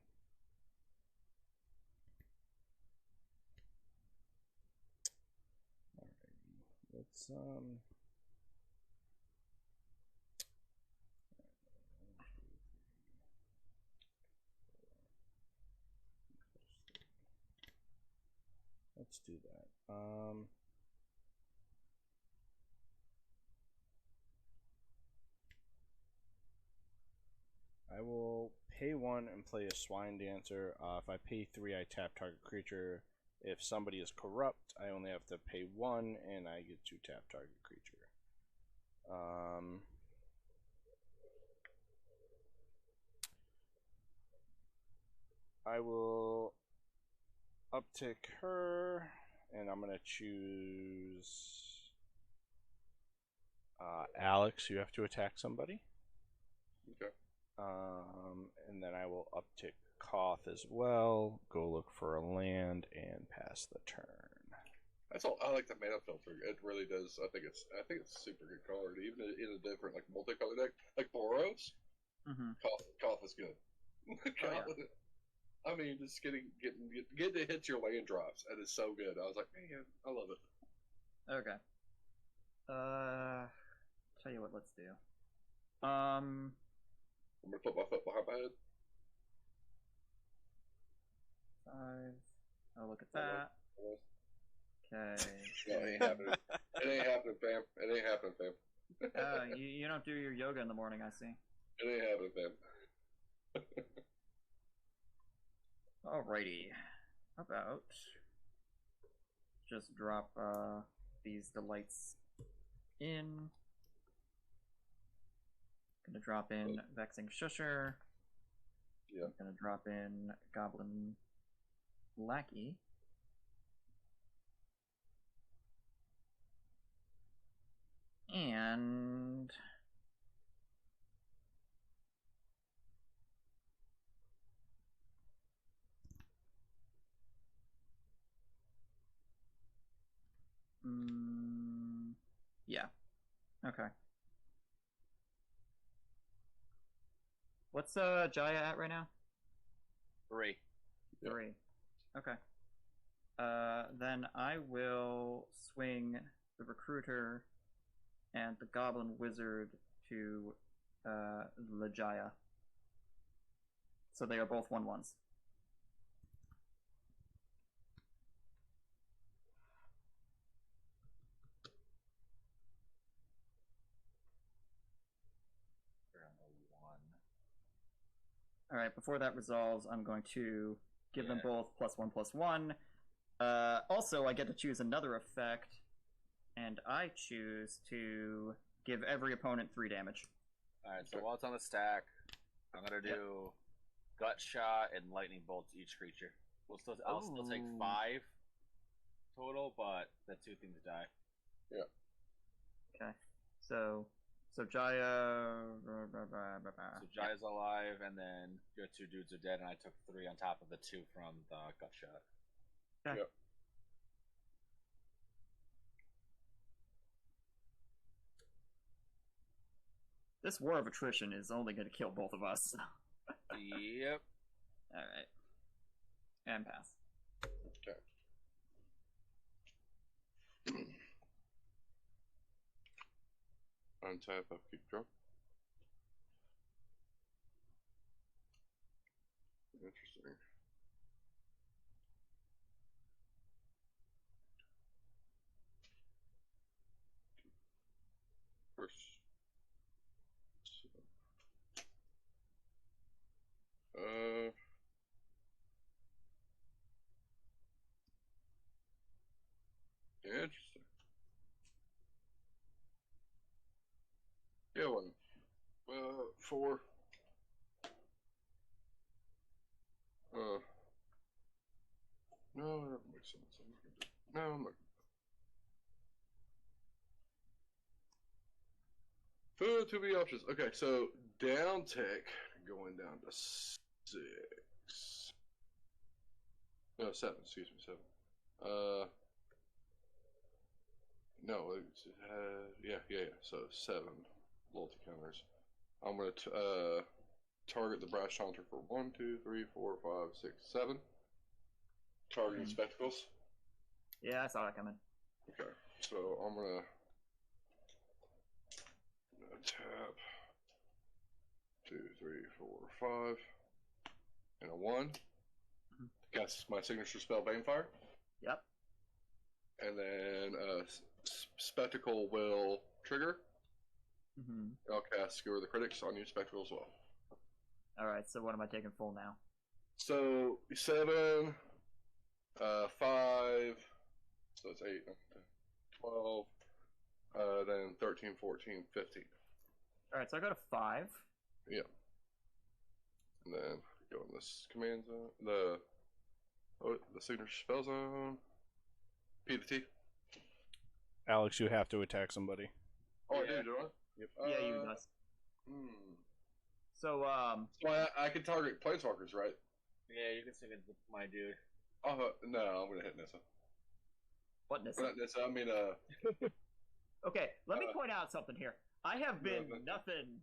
Alrighty. Let's let's do that. I will pay 1 and play a Swine Dancer. If I pay 3, I tap target creature. If somebody is corrupt, I only have to pay 1 and I get to tap target creature. I will uptick her, and I'm gonna choose Alex. You have to attack somebody. Okay. And then I will uptick Koth as well. Go look for a land and pass the turn. That's all. I like the mana filter. It really does. I think it's a super good card, even in a different like multicolored deck, like Boros. Mm-hmm. Koth is good. yeah. I mean, just getting to hit your land drops, and it's so good. I was like, man, I love it. Okay. Tell you what, let's do. I'm gonna put my foot behind my head. 5. Oh, look at that. Okay. No, it ain't happening. It ain't happening, fam. It ain't happening, fam. You don't do your yoga in the morning, I see. It ain't happening, fam. Alrighty. How about just drop these delights in. Gonna drop in Vexing Shusher. Yeah. Gonna drop in Goblin Lackey. And Okay. What's Jaya at right now? 3. Yep. 3. Okay. Then I will swing the recruiter and the goblin wizard to Lajaya. So they are both 1/1s. We're on the 1. Alright, before that resolves, I'm going to give them Yeah. both +1/+1. Also, I get to choose another effect, and I choose to give every opponent 3 damage. Alright, so while it's on the stack, I'm gonna do gut shot and lightning bolt to each creature. I'll still take Ooh. 5 total, but the 2 things die. Okay. So Jaya. So Jaya's alive, and then your 2 dudes are dead, and I took 3 on top of the 2 from the gut shot. Okay. Yep. This war of attrition is only going to kill both of us. Yep. Alright. And pass. Untap, upkeep, draw. Interesting. First. Interesting. Yeah, one. 4. No, that doesn't make sense. I'm not gonna do it. No, I'm not. Food to be options. Okay, so down tick going down to 6. No, 7. Excuse me, 7. No, it's, yeah. So 7 loyalty counters. I'm gonna target the brass chanter for 1, 2, 3, 4, 5, 6, 7. Targeting spectacles. Yeah, I saw that coming. Okay, so I'm gonna tap 2, 3, 4, 5, and a 1. Cast my signature spell, Banefire. Yep. And then spectacle will trigger. Mm-hmm. I'll cast Skewer the Critics on you, spectacle as well. Alright, so what am I taking full now? So 7, 5, so it's 8, 9, 10, 12, then 13, 14, 15. Alright, so I go to 5. Yeah. And then go in this command zone, the signature spell zone. P to T. Alex, you have to attack somebody. Oh, Yeah. I do, do I? Yep. Yeah, you does. So, So I can target planeswalkers, right? Yeah, you can sing it with my dude. No, I'm gonna hit Nissa. what Nissa? Not Nissa, I mean, Okay, let me point out something here. I have been No. nothing.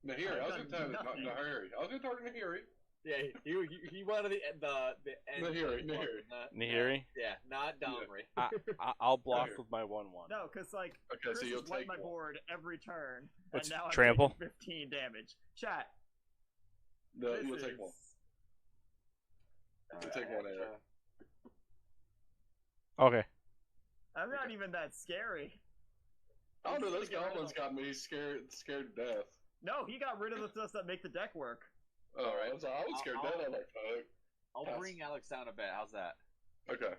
Nahiri. I was I've gonna target done nothing. Nahiri. I was gonna target Nahiri. Yeah, he wanted the end. Nahiri. Nahiri? Yeah, not Domri. I'll block with my 1/1. No, because, like, Okay, Chris so you'll has wiped take my one. board every turn, What's and now I'm trample? taking 15 damage. Chat. No, this you'll is... take one. You'll take one arrow. Okay. I'm not even that scary. Oh no, He's those gonna get rid goblins of- got me scared to death. No, he got rid of the stuff that make the deck work. Oh, Alright. I was scared to death. I'm like, fuck. I'll Pass. bring Alex down a bit. How's that? Okay.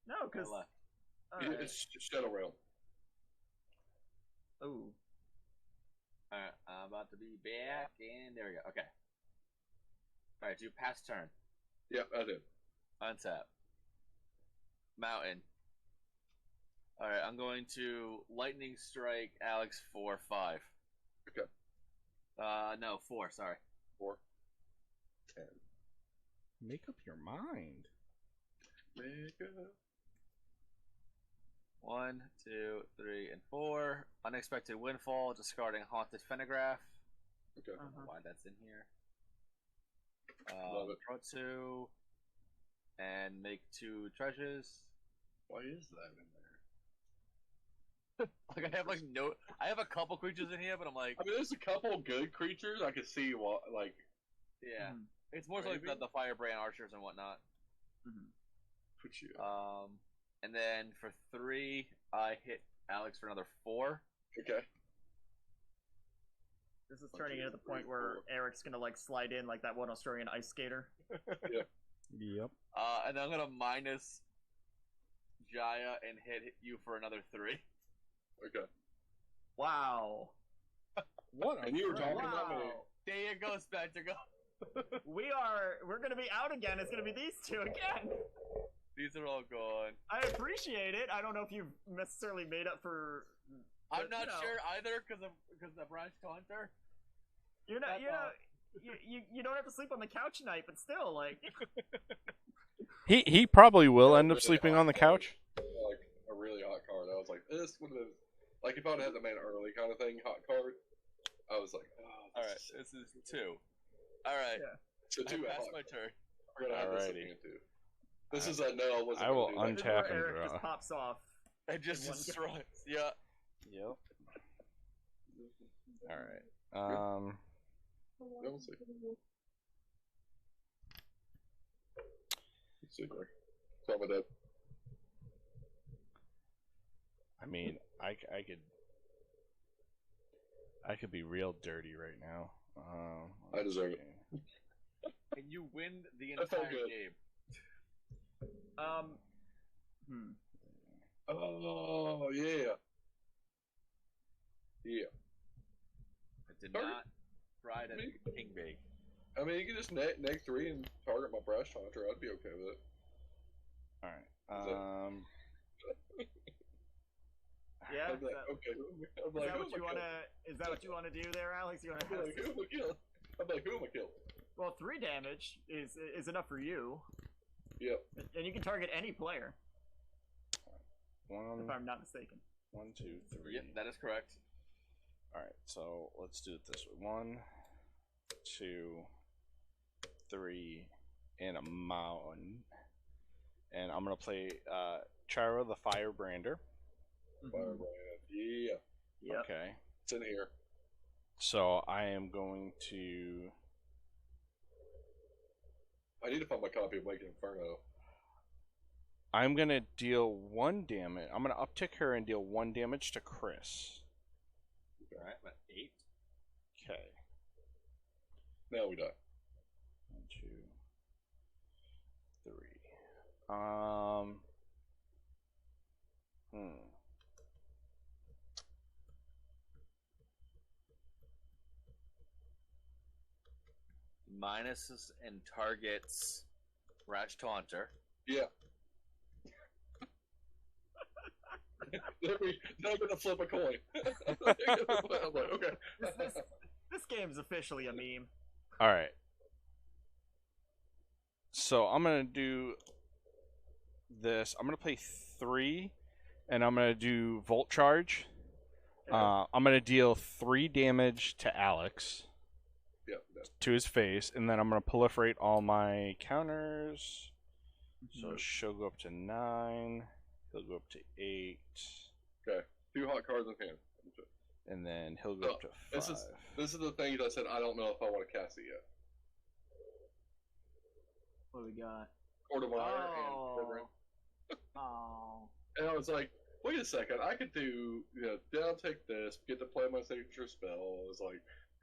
No, because... Left. It's Shadow Realm. Ooh. Alright, I'm about to be back, and there we go. Okay. Alright, do pass turn. Yep, I did. Untap. Mountain. Alright, I'm going to lightning strike Alex for 5. Okay. No, 4, sorry. 4. 10. Make up your mind. Make up. 1, 2, 3, and 4. Unexpected windfall, discarding haunted phonograph. Okay. I don't know why that's in here. Love it. Draw 2 and make 2 treasures. Why is that in there? Like I have a couple creatures in here, but I'm like, I mean, there's a couple good creatures I could see. What like? yeah, it's more so like Maybe. the firebrand archers and whatnot. Put you. And then for 3, I hit Alex for another 4. Okay. This is turning into the point where Eric's gonna like slide in like that one Australian ice skater. Yep. And then I'm gonna minus Jaya and hit you for another 3. Okay. Wow. What? And you were talking about me. There you go, Spectre. Go. We're gonna be out again. It's gonna be these two again. These are all gone. I appreciate it. I don't know if you've necessarily made up for. I'm but, not you know, sure either because of branch taunter. You're not. That's You're all. not. You don't have to sleep on the couch tonight, but still, like. He probably will Yeah, end up really sleeping hot on the card. couch. Like a really hot card. I was like, this would have. Like if I would have had the main early kind of thing, hot card. I was like, oh. All right, this is 2. All right, Yeah. So I 2 at passed hot my turn. We're gonna have this Alrighty. again too. This is a no. I wasn't. I will gonna do This is that. untap where and Eric draw. just pops off. It just In one destroys. Yeah. Yep. All right. Yeah, we'll see. Let's see, Greg. Tell me that. I mean, I could be real dirty right now. I deserve it. And you win the That felt entire good. game. Oh yeah. Yeah. I did Target. not try to Me? king bake. I mean, you can just neg 3 and target my brash taunter. I'd be okay with it. All right. Yeah. I'd be like, okay. I'm Is like, that who what am I you wanna? killing? Is that what you wanna do there, Alex? You wanna I'm have like, who am I killing? I'm like, who am I killing? well, 3 damage is enough for you, Yep. and you can target any player, One, if I'm not mistaken. 1, 2, 3. Yep, that is correct. All right. So let's do it this way. 1, 2, 3, and a mountain. And I'm gonna play Chara the Firebrander. Firebrand. Yeah. Yep. Okay. It's in here. So I am going to. I need to find my copy of Wake Inferno. I'm gonna deal 1 damage. I'm gonna uptick her and deal 1 damage to Chris. All right, I'm at 8. Okay. Now we die. 1, 2, 3. Minuses and targets Rash Taunter. Yeah. Then I'm gonna flip a coin. I'm like, okay. This game's officially a meme. All right. So I'm gonna do this. I'm gonna play 3, and I'm gonna do Volt Charge. I'm gonna deal 3 damage to Alex, Yeah. No. to his face, and then I'm gonna proliferate all my counters. So she'll go up to 9. He'll go up to 8, Okay. 2 hot cards in hand. and then he'll go up to 5. This is the thing that I said I don't know if I want to cast it yet. What do we got? Court of Honor and Program. Oh. And I was like, wait a second, I could do, down take this, get to play my signature spell. I was like,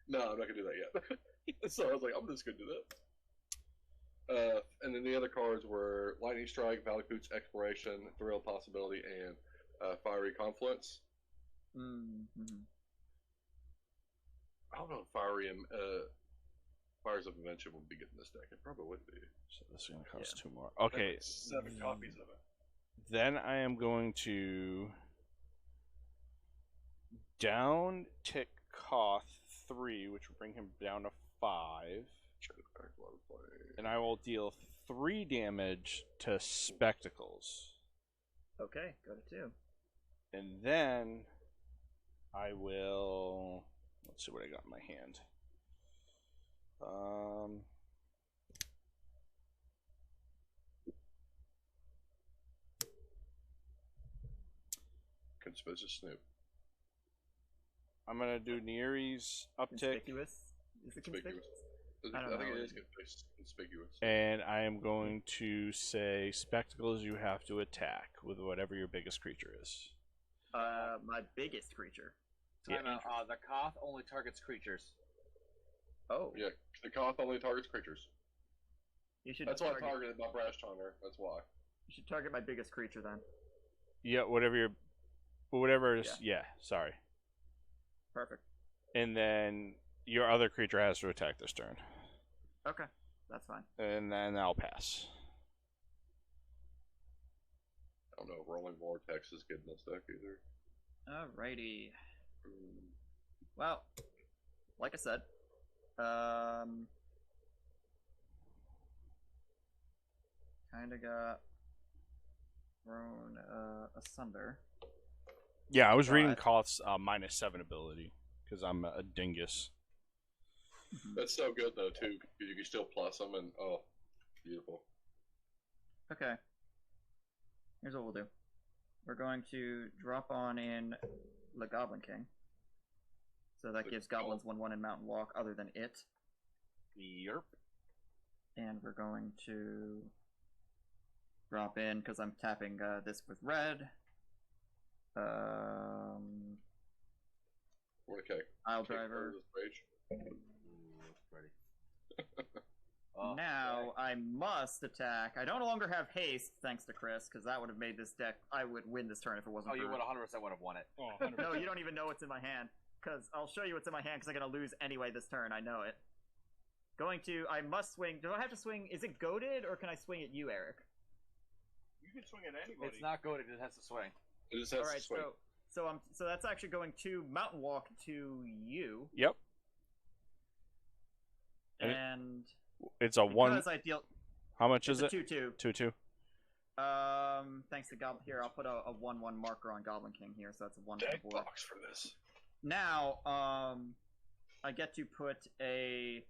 no, I'm not gonna do that yet. So I was like, I'm just gonna do that. And then the other cards were Lightning Strike, Valley Pooch, Exploration, Thrill Possibility, and Fiery Confluence. Mm-hmm. I don't know if Fires of Invention would be good in this deck. It probably would be. So this is gonna cost 2 more. Okay. 7 copies of it. Then I am going to down tick Koth 3, which will bring him down to 5. And I will deal 3 damage to Spectacles. Okay, go to 2. And then I will. Let's see what I got in my hand. Conspicuous Snoop. I'm gonna do Nere's uptick, Conspicuous? Is it conspicuous? I don't think know. it is conspicuous. and I am going to say spectacles. You have to attack with whatever your biggest creature is. My biggest creature. Time out. The Koth only targets creatures. Oh. Yeah, the Koth only targets creatures. You should That's why I targeted my Brash Tonner. That's why. You should target my biggest creature then. Yeah, whatever is. Yeah, sorry. Perfect. And then your other creature has to attack this turn. Okay, that's fine. And then I'll pass. I don't know if Rolling Vortex is good in this deck either. Alrighty. Well, like I said, kind of got thrown asunder. Yeah, I was reading But- Koth's -7 ability because I'm a dingus. That's so good though too. You can still plus them and beautiful. Okay. Here's what we'll do. We're going to drop on in the Goblin King. So that gives goblins 1/1 in Mountain Walk other than it. Yerp. And we're going to drop in because I'm tapping this with red. Okay. Aisle Driver. Now I must attack. I no longer have haste, thanks to Chris, because that would have made this deck. I would win this turn if it wasn't. Oh, you for... would 100% would have won it. Oh, No, you don't even know what's in my hand. Because I'll show you what's in my hand. Because I'm gonna lose anyway this turn. I know it. I must swing. Do I have to swing? Is it goaded or can I swing at you, Eric? You can swing at anybody. It's not good. It just has to swing. It just has All right, to swing. so that's actually going to Mountain Walk to you. Yep. And It's a one. because I deal. How much It's is a it? 2/2. 2/2. Thanks to Goblin. Here, I'll put a 1/1 marker on Goblin King here, so that's a 1 for the Deck board. box for this. Now, I get to put a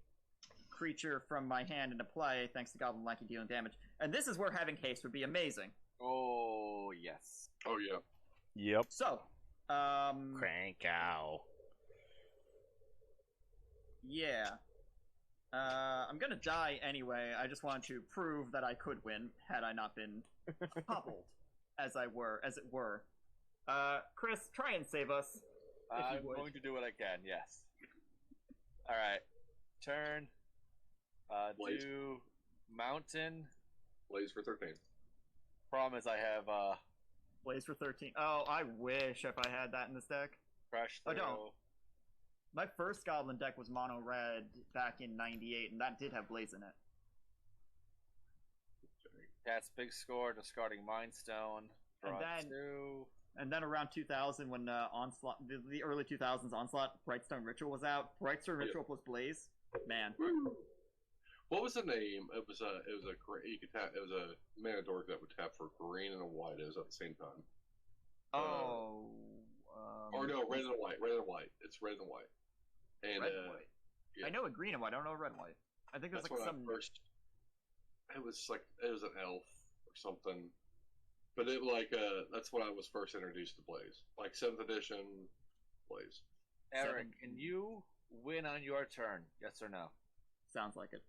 creature from my hand into play, thanks to Goblin Lackey dealing damage. And this is where having haste would be amazing. Oh, yes. Oh yeah. Yep. So, Crank out. yeah. I'm gonna die anyway. I just wanted to prove that I could win had I not been hobbled, as it were. Chris, try and save us. I'm would. going to do what I can, yes. Alright. Turn. Blaze. Do Mountain. Blaze for 13. Problem is I have Blaze for 13. Oh, I wish if I had that in this deck. Crash Oh, Through. don't. My first Goblin deck was mono red back in '98, and that did have Blaze in it. That's big score, discarding Mind Stone. Draw then- 2. And then around 2000, when Onslaught, the early 2000s Onslaught, Brightstone Ritual was out. Brightstone Ritual plus Blaze, man. What was the name? It was a you could tap. It was a mana dork that would tap for green and a white. It was at the same time. Oh. Or no, red and white. Red and white. It's red and white. And Red and white. yeah. I know a green and white. I don't know a red and white. I think there's That's like when some. I first. It was an elf or something, but it that's when I was first introduced to Blaze, like 7th edition Blaze. Eric, can you win on your turn? Yes or no? Sounds like it.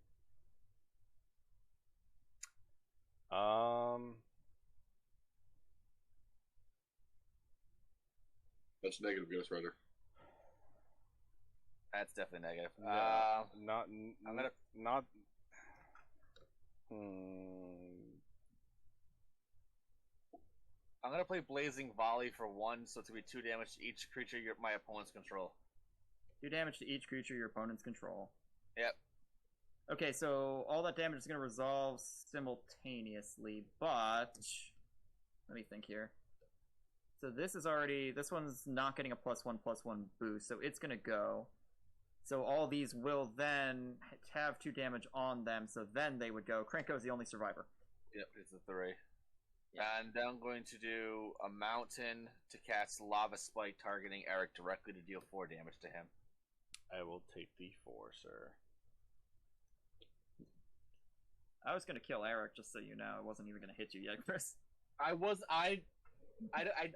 That's negative, Ghost Rider. That's definitely negative. Not. I'm gonna. Not. I'm gonna play Blazing Volley for 1, so it's gonna be 2 damage to each creature my opponents control. 2 damage to each creature your opponents control. Yep. Okay, so all that damage is going to resolve simultaneously, but let me think here. So this one's not getting a +1/+1 boost, so it's going to go. So all these will then have 2 damage on them, so then they would go. Krenko's the only survivor. Yep, it's a 3. And then I'm going to do a mountain to cast Lava Spike, targeting Eric directly to deal 4 damage to him. I will take the 4, sir. I was gonna kill Eric, just so you know. I wasn't even gonna hit you yet, Chris. I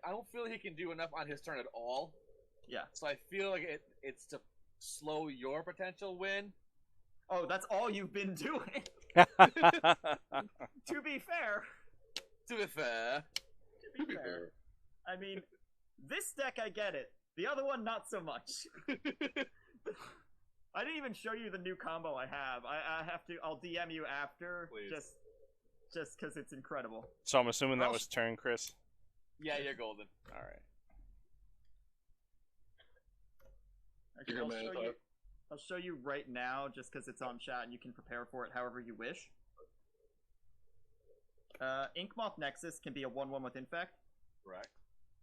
don't feel he can do enough on his turn at all. Yeah. So I feel like it's to slow your potential win. Oh, that's all you've been doing. I To be fair. To be fair. To be fair. I mean, this deck I get it. The other one, not so much. I didn't even show you the new combo I have. I have to. I'll DM you after. Please. Just because it's incredible. So I'm assuming that was turn, Chris? Yeah, you're golden. Alright. Actually, I'll show you right now, just because it's on chat and you can prepare for it however you wish. Inkmoth Nexus can be a 1/1 with Infect. Correct.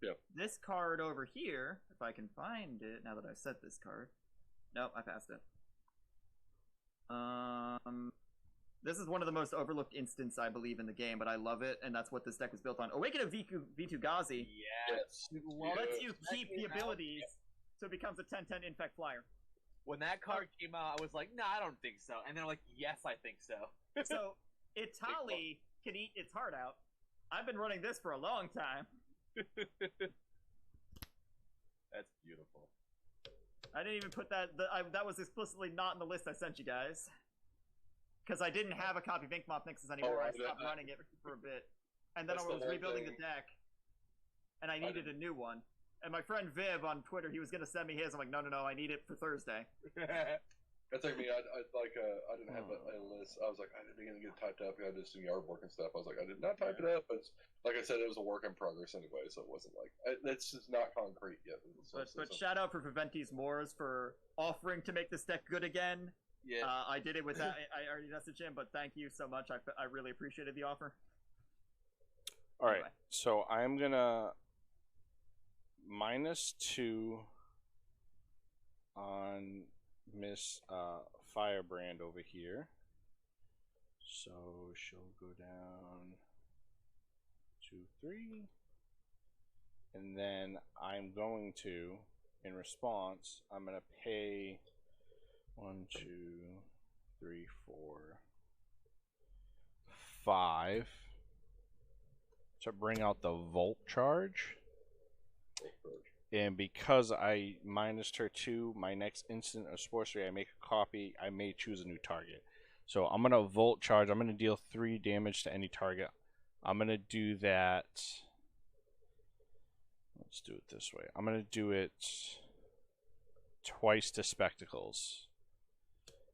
Yep. This card over here, if I can find it, now that I've set this card. Nope, I passed it. This is one of the most overlooked instances, I believe, in the game, but I love it, and that's what this deck was built on. Awaken of Vitu-Gazi Yes. lets you keep the abilities, so it becomes a 10/10 Infect Flyer. When that card came out, I was like, "No, I don't think so." And they're like, "Yes, I think so." So, Itali can eat its heart out. I've been running this for a long time. That's beautiful. I didn't even put that. That was explicitly not in the list I sent you guys. Because I didn't have a copy of Inkmoth Nexus anymore. I stopped running it for a bit. And then I was rebuilding the deck. And I needed a new one. And my friend Viv on Twitter, he was going to send me his. I'm like, no, I need it for Thursday. That took me. I didn't have a list. I was like, I didn't get it typed up. I did some yard work and stuff. I was like, I did not type it up. But like I said, it was a work in progress anyway, so it wasn't like it's just not concrete yet. But shout out for Viventi's Moors for offering to make this deck good again. Yeah. I did it with that. I already messaged him, but thank you so much. I really appreciated the offer. Alright, Anyway. so I'm gonna -2 on Miss Firebrand over here. So she'll go down 2, 3. And then I'm going to, in response, I'm going to pay 1, 2, 3, 4, 5 to bring out the Volt Charge. And because I minused her to my next instant of sorcery, I make a copy, I may choose a new target. So I'm going to Volt Charge. I'm going to deal 3 damage to any target. I'm going to do that. Let's do it this way. I'm going to do it twice to Spectacles.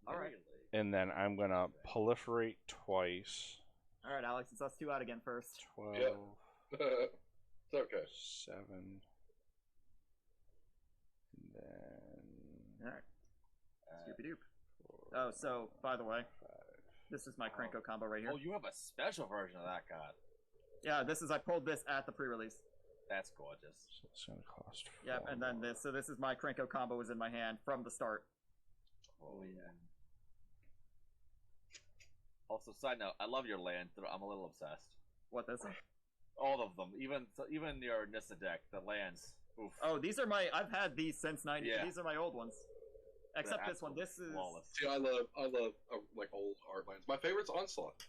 Alright. And then I'm going to proliferate twice. Alright, Alex, it's us two out again first. 12. Yep. It's okay. 7. And then. Alright. Scoopy-doop. Oh, so, by the way, this is my Krenko combo right here. Oh, you have a special version of that card. Yeah, I pulled this at the pre-release. That's gorgeous. So it's going to cost 4. Yep, and then this. So this is my Krenko combo was in my hand from the start. Oh yeah. Also, side note, I love your land. I'm a little obsessed. What, this? All of them, even your Nissa deck, the lands. Oof. Oh, these are I've had these since 90. Yeah. These are my old ones. Except They're this one. This is. flawless. See, I love like old Heartlands. My favorite's Onslaught,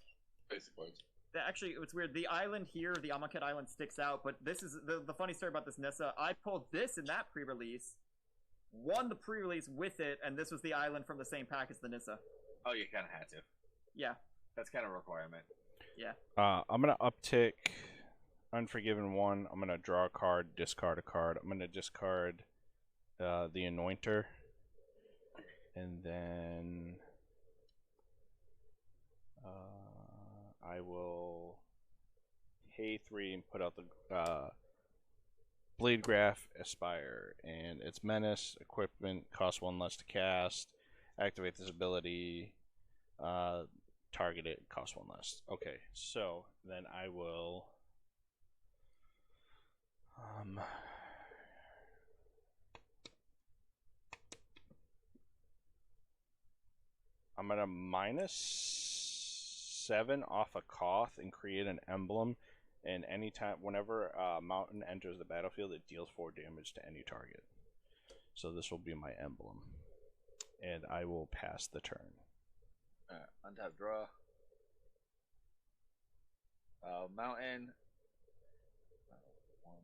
basically. Actually, it's weird. The island here, the Amonkhet Island, sticks out. But this is the funny story about this Nissa. I pulled this in that pre-release, won the pre-release with it, and this was the island from the same pack as the Nissa. Oh, you kind of had to. Yeah. That's kind of a requirement. Yeah. I'm going to uptick Unforgiven 1. I'm going to draw a card, discard a card. I'm going to discard the Anointer. And then I will pay 3 and put out the Blade Graph Aspire. And it's Menace, equipment, costs 1 less to cast. Activate this ability, target it, costs 1 less. Okay, so then I will. I'm gonna -7 off a Koth and create an emblem, and anytime, whenever a mountain enters the battlefield, it deals 4 damage to any target. So this will be my emblem, and I will pass the turn. Untap draw. Mountain. 1,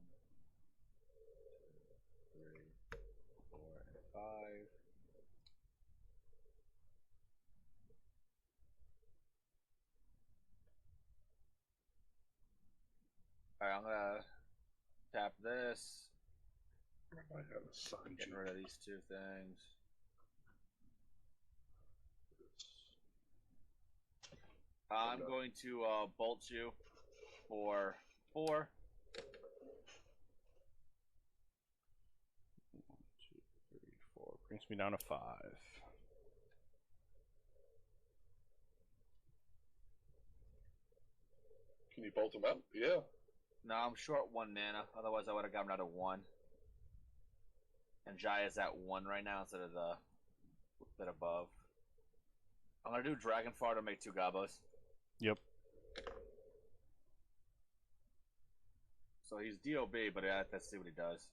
2, 3, 4, and 5. Alright, I'm gonna tap this. I have a sign. Getting rid of these 2 things. I'm going to bolt you for 4. 1, 2, 3, 4 brings me down to 5. Can you bolt them out? Yeah. No, I'm short 1 mana. Otherwise, I would have gotten rid of 1. And Jai is at 1 right now instead of the bit above. I'm gonna do Dragon Fart to make 2 Gobos. Yep. So he's DOB, but let's see what he does.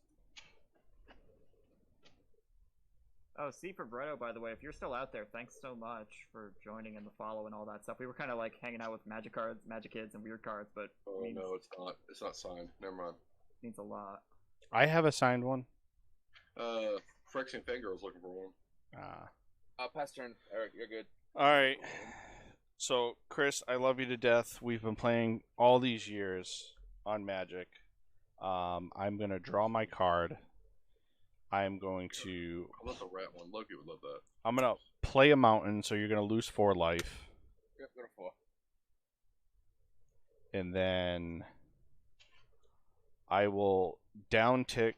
Oh, C for Bretto, by the way, if you're still out there, thanks so much for joining and the follow and all that stuff. We were kind of like hanging out with Magic cards, Magic Kids, and weird cards, but Oh no, it's not. It's not signed. Never mind. means a lot. I have a signed one. Phyrexian Fangirl is looking for one. Pass turn. Eric, you're good. All right. So, Chris, I love you to death. We've been playing all these years on Magic. I'm going to draw my card. I'm going to... I love the rat one. Loki would love that. I'm going to play a mountain, so you're going to lose 4 life. Yep, go to 4. And then I will down-tick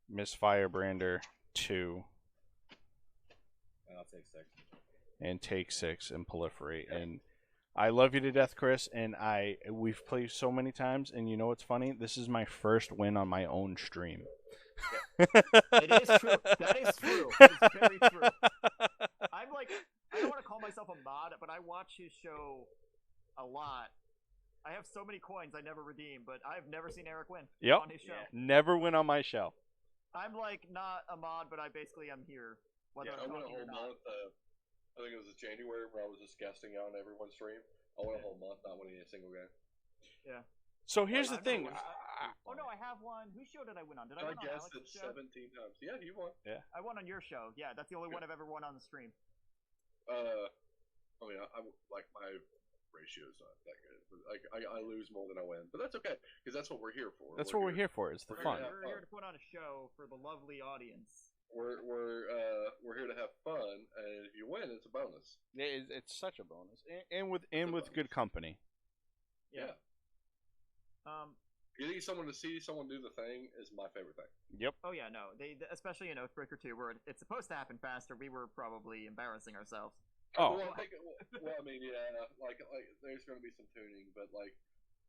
Miss Firebrander 2. And I'll take 6. And take 6 and proliferate. And I love you to death, Chris, and we've played so many times, and you know what's funny? This is my first win on my own stream. It is true. That is true. It's very true. I'm like, I don't want to call myself a mod, but I watch his show a lot. I have so many coins I never redeem, but I've never seen Eric win on his show. Yeah. Never win on my show. I'm like not a mod, but I basically am here. Whether I I'm went a talking or whole not. month. I think it was January where I was just guesting on everyone's stream. I went a whole month not winning a single game. Yeah. So here's the I've thing. never Oh no, I have one. Whose show did I win on? Did I I win on guessed Alex's it show? 17 times. Yeah, you won. I won on your show. Yeah, that's the only one I've ever won on the stream. I mean, I like my ratio's not that good. Like I lose more than I win, but that's okay because that's what we're here for. That's what we're here for. It's the We're fun. here We're here to put on a show for the lovely audience. We're here to have fun, and if you win, it's a bonus. It's such a bonus, and with good company. Yeah. Getting someone to see someone do the thing is my favorite thing. Yep. Oh yeah, no. They especially in Oathbreaker 2, where it's supposed to happen faster. We were probably embarrassing ourselves. Oh. Well, I mean, yeah, like there's going to be some tuning, but like,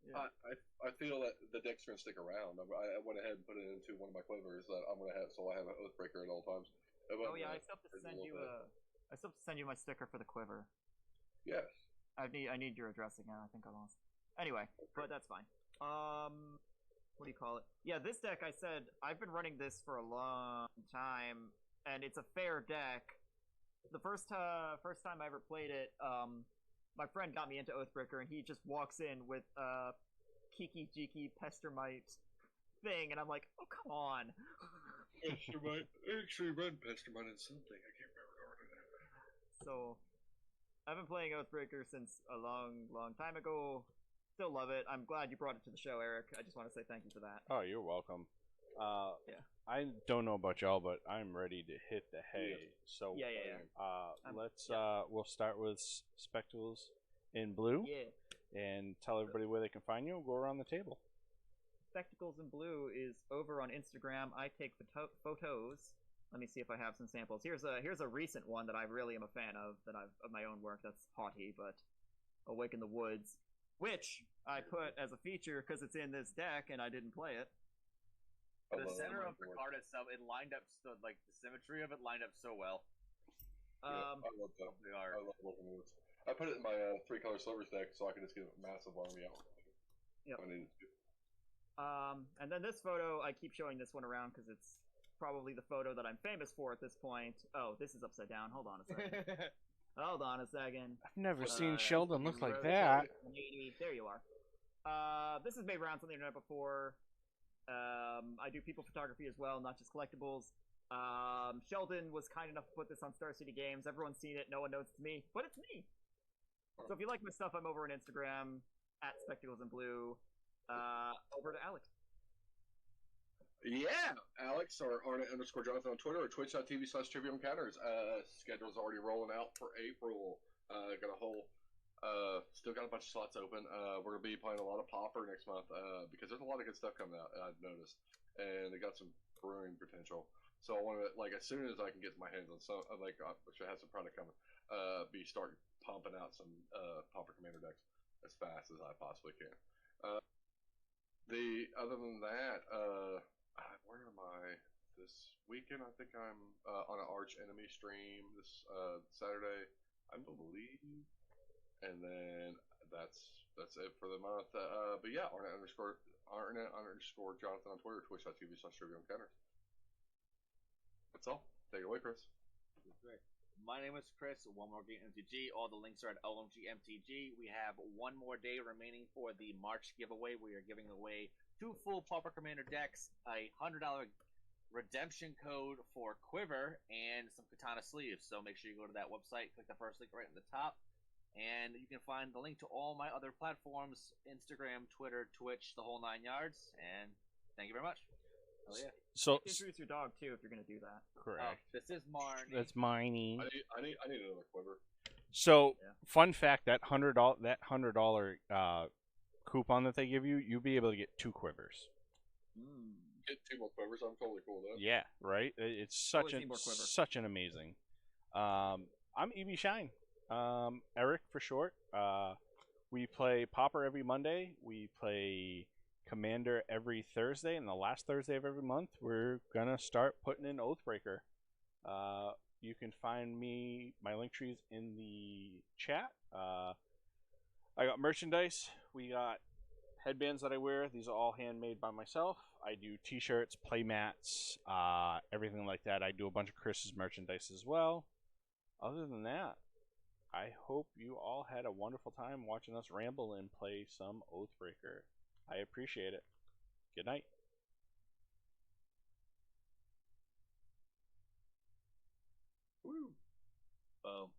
Yeah. I feel that the deck's going to stick around. I went ahead and put it into one of my quivers that I'm going to have, so I have an Oathbreaker at all times. Oh yeah, I still have to send you I still have to send you my sticker for the quiver. Yes. I need your addressing now. I think I lost. Anyway, but that's fine. What do you call it? Yeah, this deck, I said, I've been running this for a long time, and it's a fair deck. The first time I ever played it, my friend got me into Oathbreaker, and he just walks in with Kiki Jiki Pestermite thing, and I'm like, oh, come on. Pestermite. Actually, run Pestermite in something. I can't remember. So, I've been playing Oathbreaker since a long, long time ago. Still love it. I'm glad you brought it to the show, Eric. I just want to say thank you for that. Oh, you're welcome. Yeah. I don't know about y'all, but I'm ready to hit the hay. So Yeah. we'll start with Spectacles in Blue. Yeah. And tell everybody where they can find you. Go around the table. Spectacles in Blue is over on Instagram. I take photos. Let me see if I have some samples. Here's a recent one that I really am a fan of of my own work. That's haughty, but Awake in the Woods, which I put as a feature because it's in this deck and I didn't play it. The center of the card itself, it lined up so like the symmetry of it lined up so well. I love that. The art. I love Awake in the Woods. I put it in my 3-color Silvers deck so I can just get a massive army out. Yep. I need to. And then this photo, I keep showing this one around because it's probably the photo that I'm famous for at this point. Oh, this is upside down. Hold on a second. Hold on a second. I've never seen Alright, Sheldon look like rotate that. 180. There you are. This has made rounds on the internet before. I do people photography as well, not just collectibles. Sheldon was kind enough to put this on Star City Games. Everyone's seen it. No one knows it's me, but it's me. So if you like my stuff, I'm over on Instagram at Spectacles in Blue. Over to Alex. Yeah, Alex or Arnett_Jonathan on Twitter or twitch.tv/Trivial Encounters. Schedule's already rolling out for April. Got a whole, still got a bunch of slots open. We're gonna be playing a lot of Pauper next month because there's a lot of good stuff coming out. I've noticed, and they got some brewing potential. So I want to, like, as soon as I can get my hands on some, like, which I have some product coming, start pumping out some Pauper Commander decks as fast as I possibly can. Other than that, where am I this weekend? I think I'm on an Arch Enemy stream this Saturday, I believe, and then that's it for the month. But yeah, Arnett_Jonathan on Twitter, twitch.tv/Trivial Encounters. That's all. Take it away, Chris. Great. My name is Chris, One More Game MTG. All the links are at OMG MTG. We have one more day remaining for the March giveaway. We are giving away 2 full Pauper Commander decks, a $100 redemption code for Quiver, and some Katana sleeves. So make sure you go to that website, click the first link right at the top, and you can find the link to all my other platforms, Instagram, Twitter, Twitch, the whole 9 yards. And thank you very much. Oh, yeah. So Introduce your dog too if you're gonna do that. correct. This is Marnie. That's Miney. I need another Quiver. So Yeah. fun fact: that $100 coupon that they give you, you'll be able to get 2 quivers. Get 2 more Quivers. I'm totally cool with that. Yeah, right. It's Always need more quiver. such an amazing. I'm EV Shine, Eric for short. We play Pauper every Monday. We play Commander every Thursday, and the last Thursday of every month, we're gonna start putting in Oathbreaker. You can find my link trees in the chat. I got merchandise. We got headbands that I wear. These are all handmade by myself. I do t-shirts, play mats, everything like that. I do a bunch of Chris's merchandise as well. Other than that, I hope you all had a wonderful time watching us ramble and play some Oathbreaker. I appreciate it. Good night. Woo. Boom.